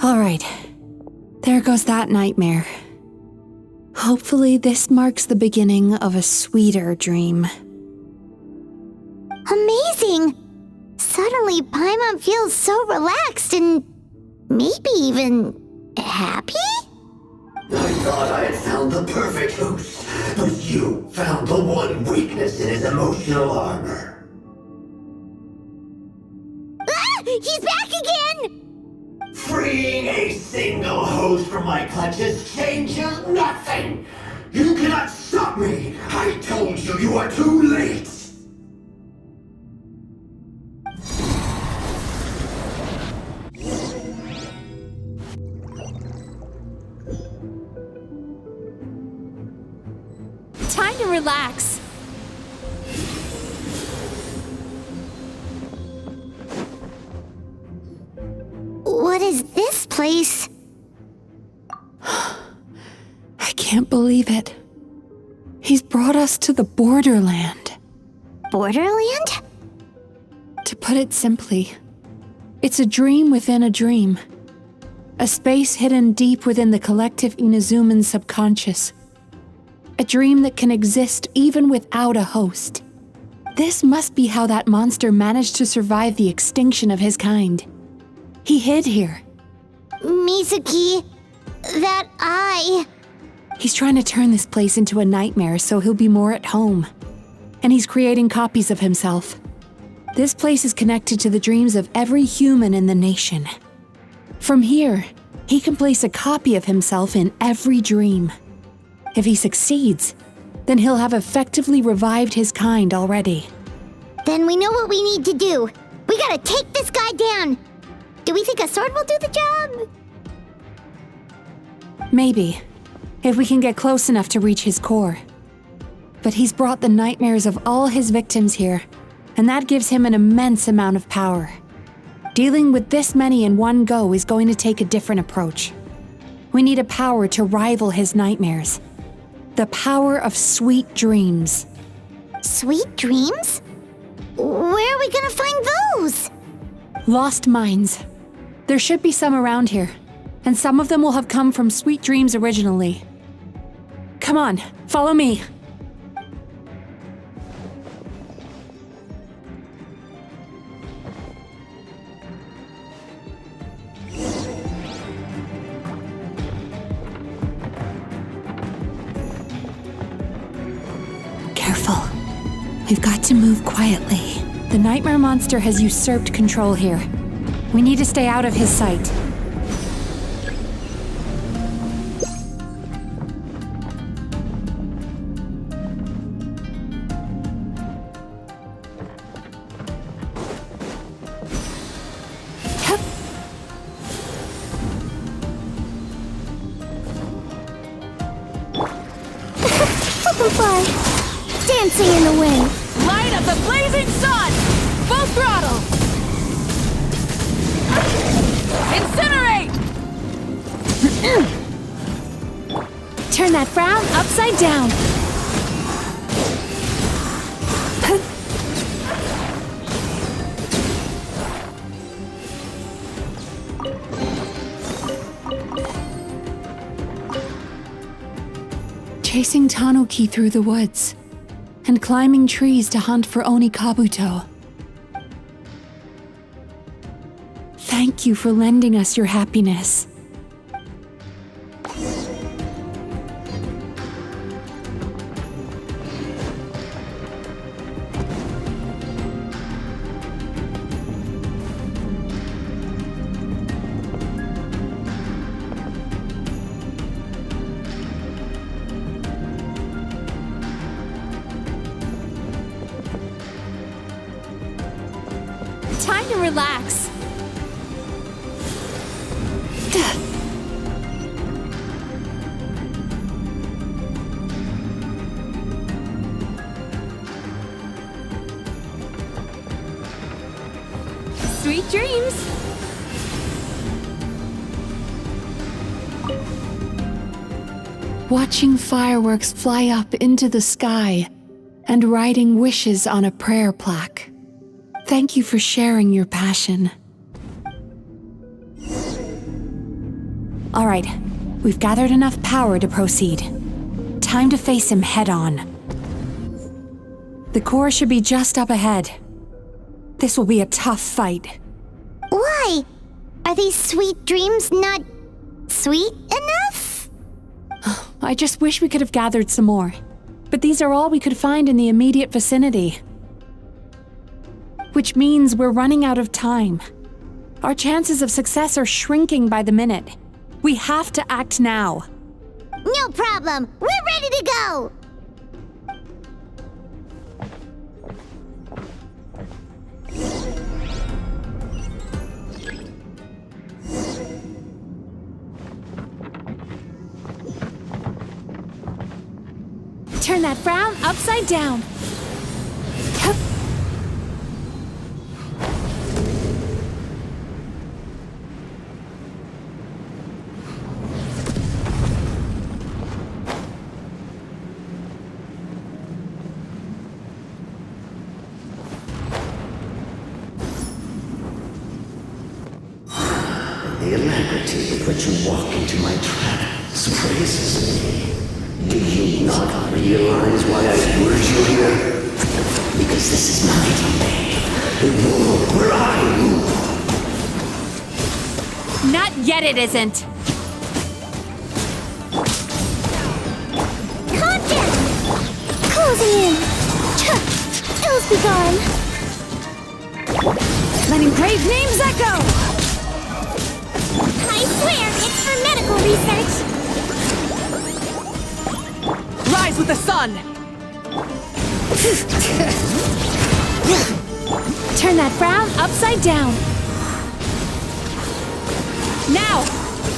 All right, there goes that nightmare. Hopefully this marks the beginning of a sweeter dream. Amazing! Suddenly, Paimon feels so relaxed and maybe even happy? I thought I had found the perfect host, but you found the one weakness in his emotional armor. Ah! He's back again! Freeing a single host from my clutches changes nothing! You cannot stop me! I told you you are too late! Time to relax. What is this place? I can't believe it. He's brought us to the borderland. Borderland? To put it simply, it's a dream within a dream. A space hidden deep within the collective Inazuman subconscious. A dream that can exist even without a host. This must be how that monster managed to survive the extinction of his kind. He hid here. Mizuki, that eye. He's trying to turn this place into a nightmare so he'll be more at home. And he's creating copies of himself. This place is connected to the dreams of every human in the nation. From here, he can place a copy of himself in every dream. If he succeeds, then he'll have effectively revived his kind already. Then we know what we need to do. We gotta take this guy down. Do we think a sword will do the job? Maybe, if we can get close enough to reach his core. But he's brought the nightmares of all his victims here, and that gives him an immense amount of power. Dealing with this many in one go is going to take a different approach. We need a power to rival his nightmares. The power of sweet dreams. Sweet dreams? Where are we gonna find those? Lost minds. There should be some around here, and some of them will have come from sweet dreams originally. Come on, follow me. Careful. We've got to move quietly. The nightmare monster has usurped control here. We need to stay out of his sight. Dancing in the wind. Light up the blazing sun! Full throttle! Incinerate! Turn that frown upside down. Chasing Tanuki through the woods, and climbing trees to hunt for Oni Kabuto. Thank you for lending us your happiness. Time to relax. Sweet dreams. Watching fireworks fly up into the sky and writing wishes on a prayer plaque. Thank you for sharing your passion. All right, we've gathered enough power to proceed. Time to face him head-on. The core should be just up ahead. This will be a tough fight. Why? Are these sweet dreams not sweet enough? I just wish we could have gathered some more. But these are all we could find in the immediate vicinity. Which means we're running out of time. Our chances of success are shrinking by the minute. We have to act now. No problem. We're ready to go. Turn that frown upside down. Hup. The alacrity with which you walk into my trap surprises me. Do you not realize why I lured you here? Because this is my domain, the world where I rule. Not yet it isn't. Calm down. Closing in. Ills be gone. Letting brave names echo. I swear it's for medical research. Rise with the sun! Turn that frown upside down. Now,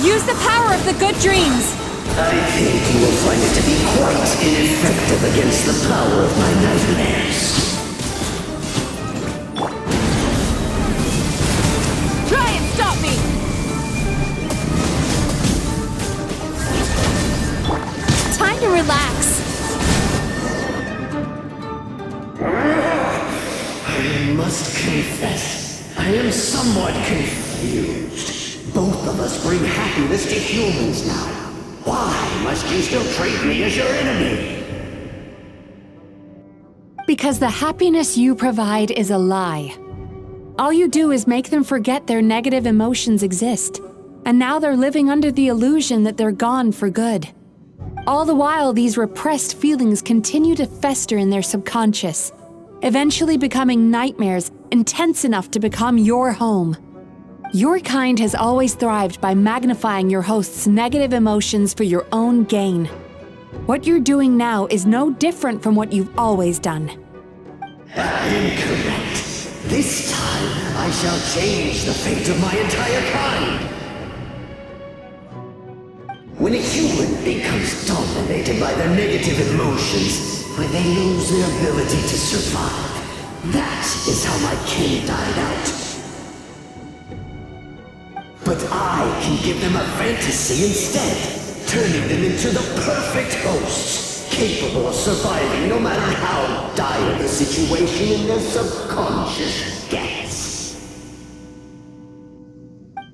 use the power of the good dreams. I think you will find it to be quite ineffective against the power of my nightmares. Try and stop me! Time to relax. I must confess, I am somewhat confused. Both of us bring happiness to humans now. Why must you still treat me as your enemy? Because the happiness you provide is a lie. All you do is make them forget their negative emotions exist. And now they're living under the illusion that they're gone for good. All the while, these repressed feelings continue to fester in their subconscious, eventually becoming nightmares intense enough to become your home. Your kind has always thrived by magnifying your host's negative emotions for your own gain. What you're doing now is no different from what you've always done. Incorrect. This time, I shall change the fate of my entire kind. When a human becomes dominated by their negative emotions, when they lose their ability to survive, that is how my kin died out. But I can give them a fantasy instead, turning them into the perfect hosts, capable of surviving no matter how dire the situation in their subconscious gets.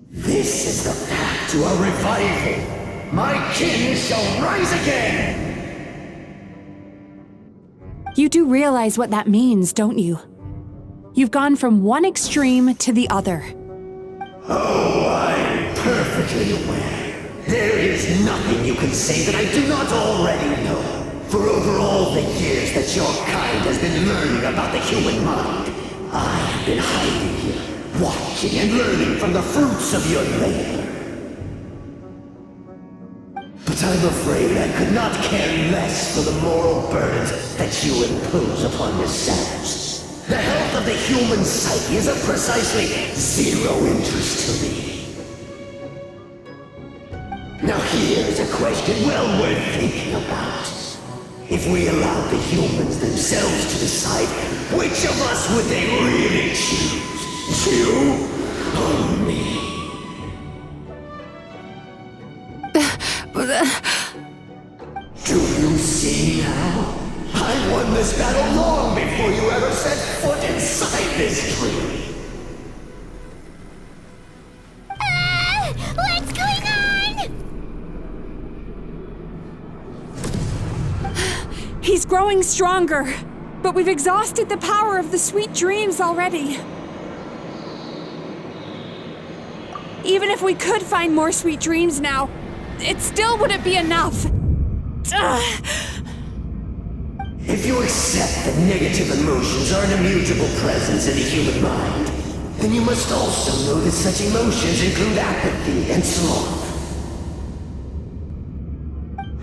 This is the path to a revival. My kin shall rise again! You do realize what that means, don't you? You've gone from one extreme to the other. Oh, I'm perfectly aware. There is nothing you can say that I do not already know. For over all the years that your kind has been learning about the human mind, I have been hiding here, watching and learning from the fruits of your labor. But I'm afraid I could not care less for the moral burdens that you impose upon yourselves. The health of the human psyche is of precisely zero interest to me. Now here's a question well worth thinking about. If we allowed the humans themselves to decide, which of us would they really choose? You or me? Do you see now? I won this battle long before you ever set foot inside this tree. What's going on? He's growing stronger, but we've exhausted the power of the sweet dreams already. Even if we could find more sweet dreams now, it still wouldn't be enough. If you accept that negative emotions are an immutable presence in the human mind, then you must also know that such emotions include apathy and sloth.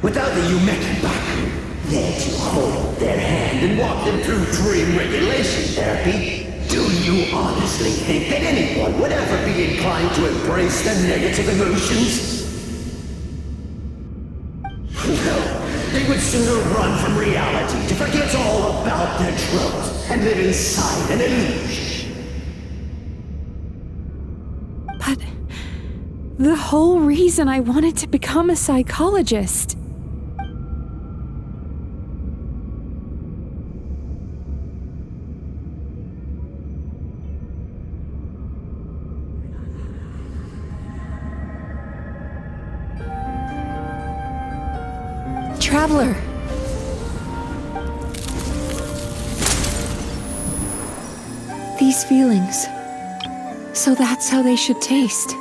Without the Yumeki Baku, there to hold their hand and walk them through dream regulation therapy, do you honestly think that anyone would ever be inclined to embrace the negative emotions? No, they would sooner run from reality to forget all about their troubles and live inside an illusion. But the whole reason I wanted to become a psychologist. Traveler. These feelings. So that's how they should taste.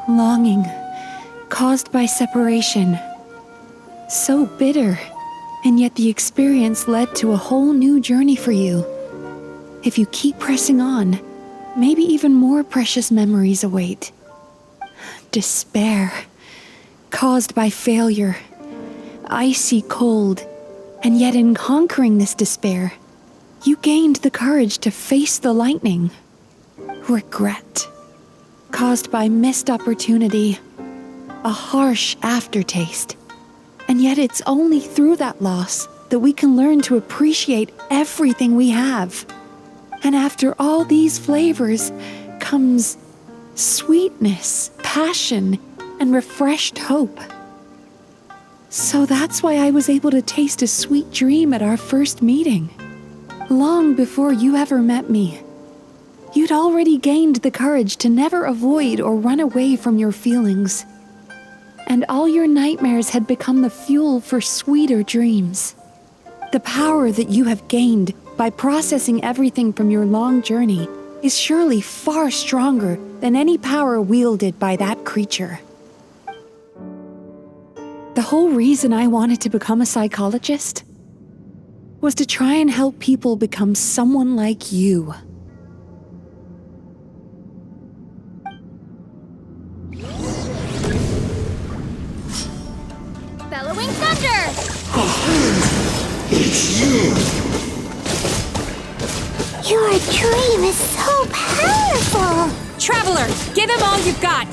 Longing, caused by separation. So bitter, and yet the experience led to a whole new journey for you. If you keep pressing on, maybe even more precious memories await. Despair, caused by failure, icy cold, and yet in conquering this despair, you gained the courage to face the lightning. Regret, caused by missed opportunity, a harsh aftertaste, and yet it's only through that loss that we can learn to appreciate everything we have. And after all these flavors comes sweetness, passion, and refreshed hope. So that's why I was able to taste a sweet dream at our first meeting. Long before you ever met me, you'd already gained the courage to never avoid or run away from your feelings. And all your nightmares had become the fuel for sweeter dreams. The power that you have gained by processing everything from your long journey is surely far stronger than any power wielded by that creature. The whole reason I wanted to become a psychologist was to try and help people become someone like you. Bellowing thunder! It's you! Your dream is so powerful! Traveler, give him all you've got!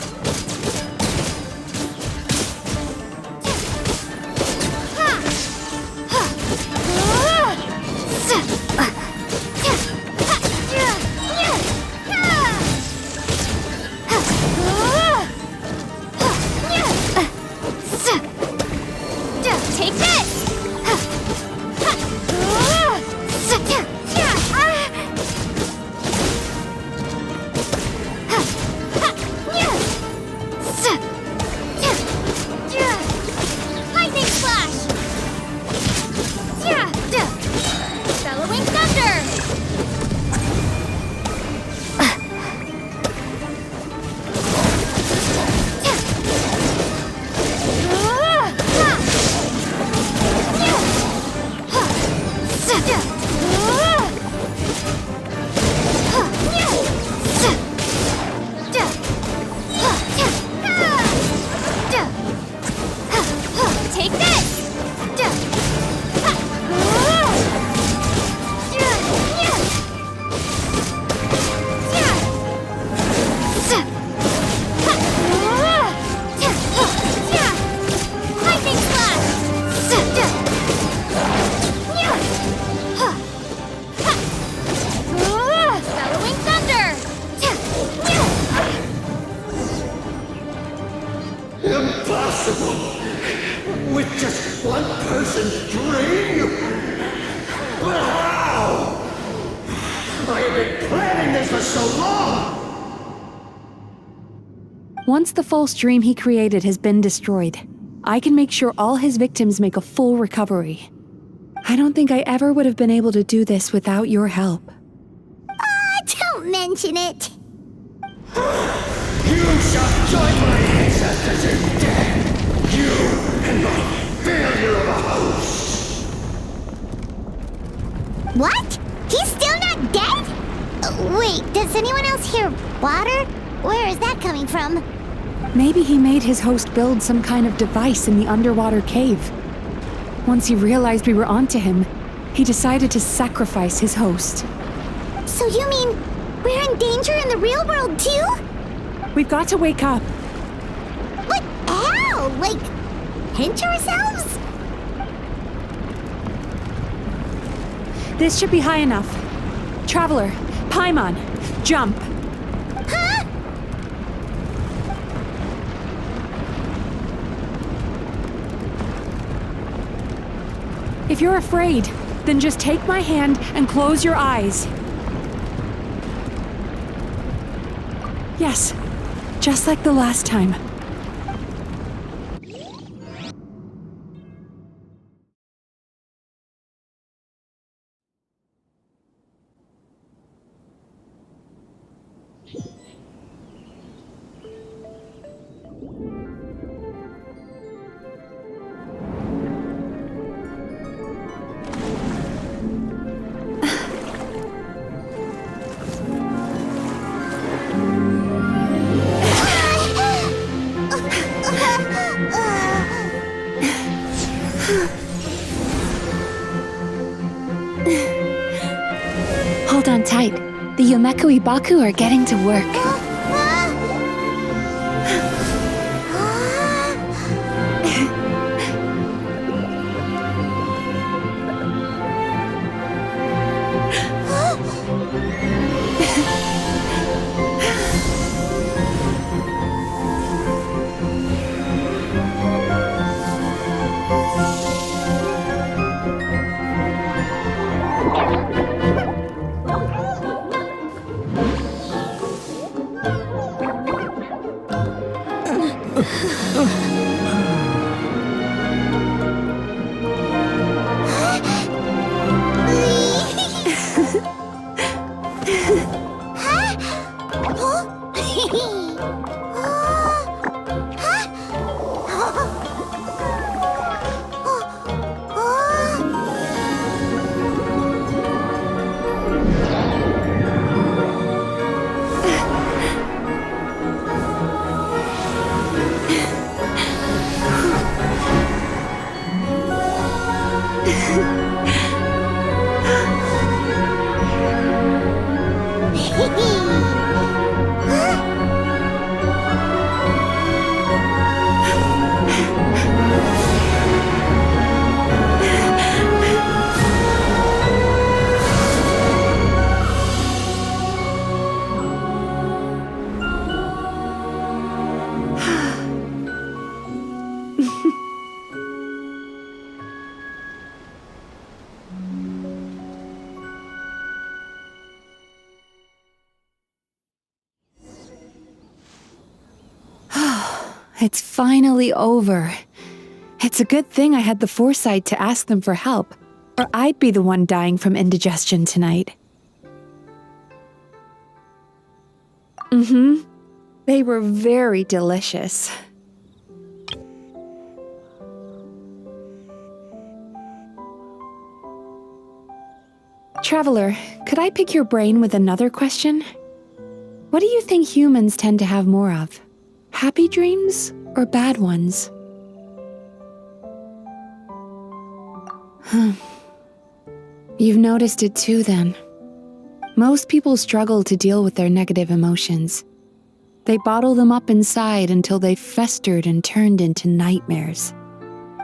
Take this! Lightning flash! Bellowing thunder! Take this! Lightning flash! Bellowing thunder! Impossible! With just one person's dream? But how? I have been planning this for so long! Once the false dream he created has been destroyed, I can make sure all his victims make a full recovery. I don't think I ever would have been able to do this without your help. Don't mention it! You shall join my ancestors in death! You and my failure of a host! What? He's still not dead? Wait, does anyone else hear water? Where is that coming from? Maybe he made his host build some kind of device in the underwater cave. Once he realized we were onto him, he decided to sacrifice his host. So you mean we're in danger in the real world too? We've got to wake up. But how? Like, pinch ourselves? This should be high enough. Traveler, Paimon, jump. Huh? If you're afraid, then just take my hand and close your eyes. Yes, just like the last time. Hold on tight. The Yomekui Baku are getting to work. It's finally over. It's a good thing I had the foresight to ask them for help, or I'd be the one dying from indigestion tonight. They were very delicious. Traveler, could I pick your brain with another question? What do you think humans tend to have more of? Happy dreams or bad ones? You've noticed it too, then. Most people struggle to deal with their negative emotions. They bottle them up inside until they've festered and turned into nightmares.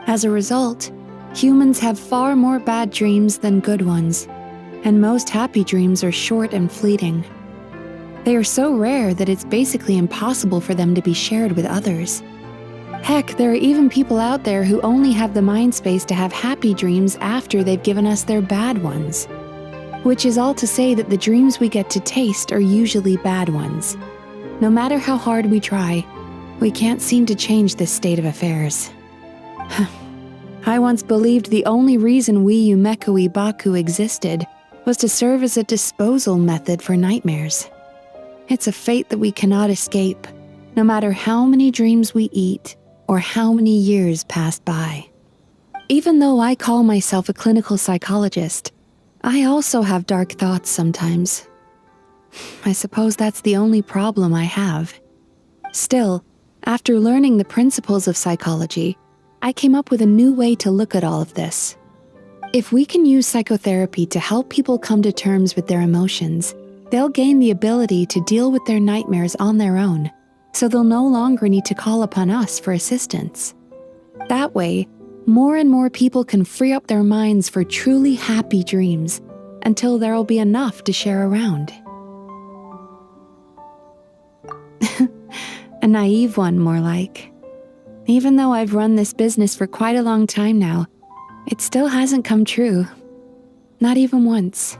As a result, humans have far more bad dreams than good ones, and most happy dreams are short and fleeting. They are so rare that it's basically impossible for them to be shared with others. Heck, there are even people out there who only have the mind space to have happy dreams after they've given us their bad ones. Which is all to say that the dreams we get to taste are usually bad ones. No matter how hard we try, we can't seem to change this state of affairs. I once believed the only reason we Yomekui Baku existed was to serve as a disposal method for nightmares. It's a fate that we cannot escape, no matter how many dreams we eat or how many years pass by. Even though I call myself a clinical psychologist, I also have dark thoughts sometimes. I suppose that's the only problem I have. Still, after learning the principles of psychology, I came up with a new way to look at all of this. If we can use psychotherapy to help people come to terms with their emotions, they'll gain the ability to deal with their nightmares on their own, so they'll no longer need to call upon us for assistance. That way, more and more people can free up their minds for truly happy dreams, until there'll be enough to share around. A naive one, more like. Even though I've run this business for quite a long time now, it still hasn't come true. Not even once.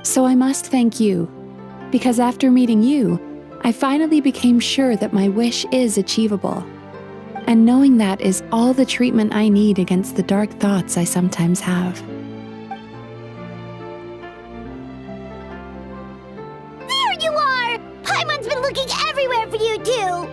So I must thank you, because after meeting you, I finally became sure that my wish is achievable. And knowing that is all the treatment I need against the dark thoughts I sometimes have. There you are! Paimon's been looking everywhere for you, too!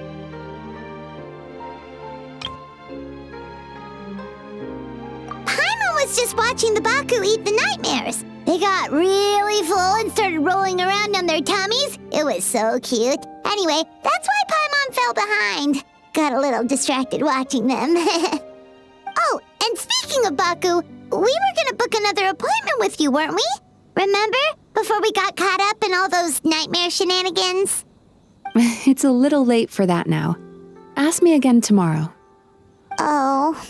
Paimon was just watching the Baku eat the nightmares. They got really full and started rolling around on their tummies. It was so cute. Anyway, that's why Paimon fell behind. Got a little distracted watching them. Oh, and speaking of Baku, we were gonna book another appointment with you, weren't we? Remember? Before we got caught up in all those nightmare shenanigans? It's a little late for that now. Ask me again tomorrow. Oh.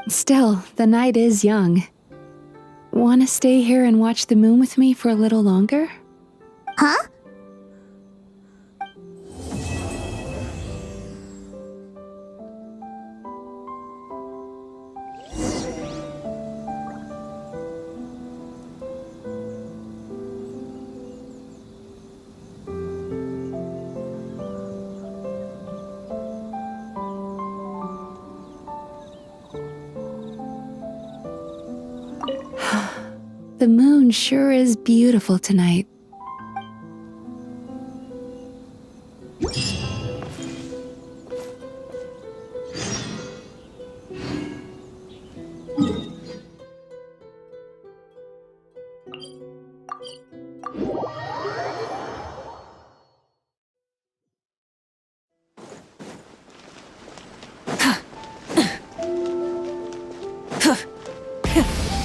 Still, the night is young. Want to stay here and watch the moon with me for a little longer? Huh? The moon sure is beautiful tonight.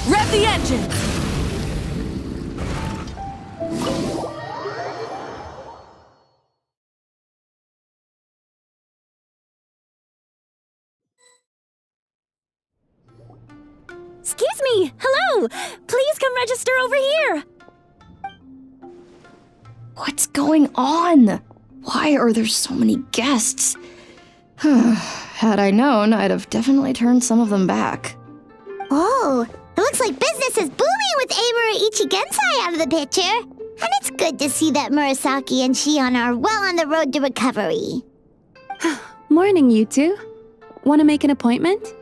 Rev the engine! Excuse me! Hello! Please come register over here! What's going on? Why are there so many guests? Had I known, I'd have definitely turned some of them back. Oh, it looks like business is booming with Amura Ichigensai out of the picture. And it's good to see that Murasaki and Shion are well on the road to recovery. Morning, you two. Want to make an appointment?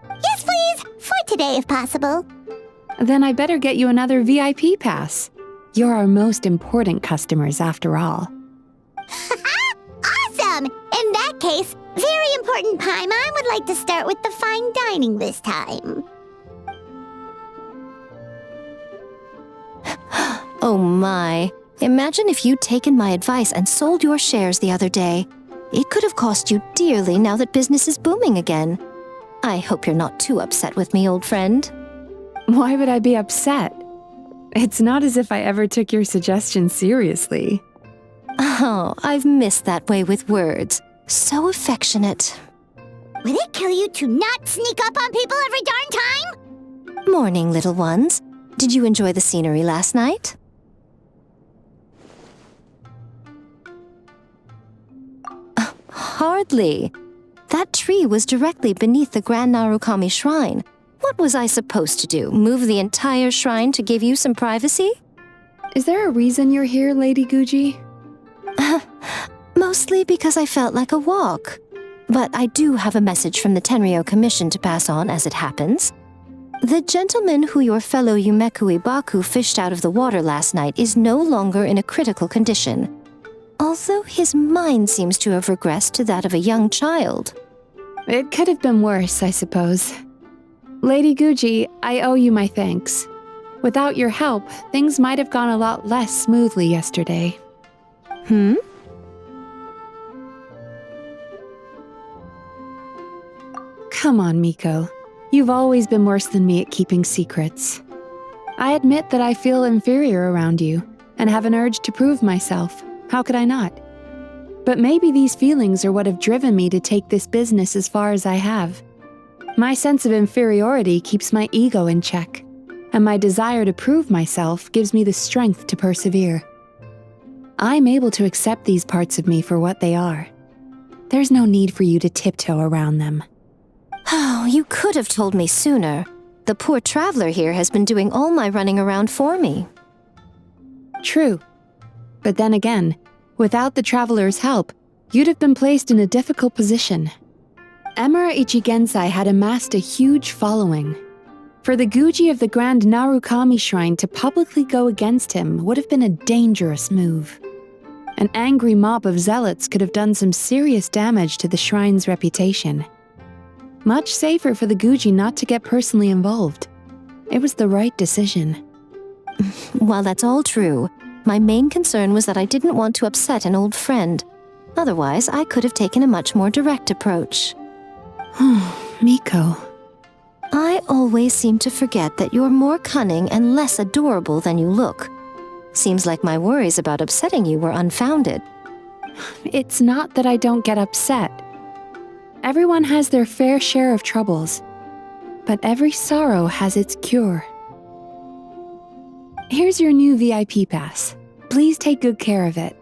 Yes, please. For today, if possible. Then I better get you another VIP pass. You're our most important customers, after all. Awesome! In that case, very important Paimon would like to start with the fine dining this time. Oh my. Imagine if you'd taken my advice and sold your shares the other day. It could have cost you dearly now that business is booming again. I hope you're not too upset with me, old friend. Why would I be upset? It's not as if I ever took your suggestion seriously. Oh, I've missed that way with words. So affectionate. Would it kill you to not sneak up on people every darn time? Morning, little ones. Did you enjoy the scenery last night? Hardly. That tree was directly beneath the Grand Narukami Shrine. What was I supposed to do? Move the entire shrine to give you some privacy? Is there a reason you're here, Lady Guji? Mostly because I felt like a walk. But I do have a message from the Tenryo Commission to pass on as it happens. The gentleman who your fellow Yumeku Ibaku fished out of the water last night is no longer in a critical condition. Although his mind seems to have regressed to that of a young child. It could have been worse, I suppose. Lady Guji, I owe you my thanks. Without your help, things might have gone a lot less smoothly yesterday. Come on, Miko. You've always been worse than me at keeping secrets. I admit that I feel inferior around you, and have an urge to prove myself. How could I not? But maybe these feelings are what have driven me to take this business as far as I have. My sense of inferiority keeps my ego in check, and my desire to prove myself gives me the strength to persevere. I'm able to accept these parts of me for what they are. There's no need for you to tiptoe around them. Oh, you could have told me sooner. The poor traveler here has been doing all my running around for me. True. But then again, without the traveler's help, you'd have been placed in a difficult position. Emura Ichigensai had amassed a huge following. For the Guji of the Grand Narukami Shrine to publicly go against him would have been a dangerous move. An angry mob of zealots could have done some serious damage to the shrine's reputation. Much safer for the Guji not to get personally involved. It was the right decision. While that's all true, my main concern was that I didn't want to upset an old friend. Otherwise, I could have taken a much more direct approach. Miko. I always seem to forget that you're more cunning and less adorable than you look. Seems like my worries about upsetting you were unfounded. It's not that I don't get upset. Everyone has their fair share of troubles, but every sorrow has its cure. Here's your new VIP pass. Please take good care of it.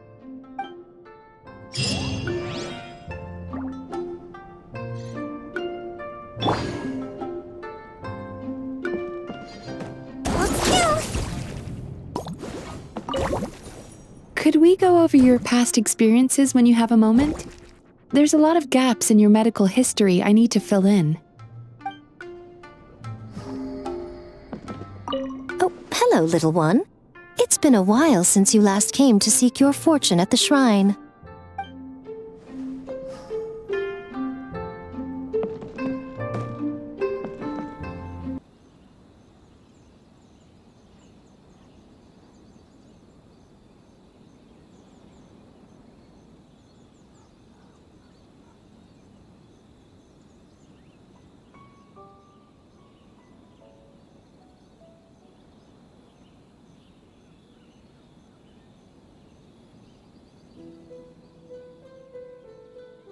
Could we go over your past experiences when you have a moment? There's a lot of gaps in your medical history I need to fill in. Oh, hello, little one. It's been a while since you last came to seek your fortune at the shrine.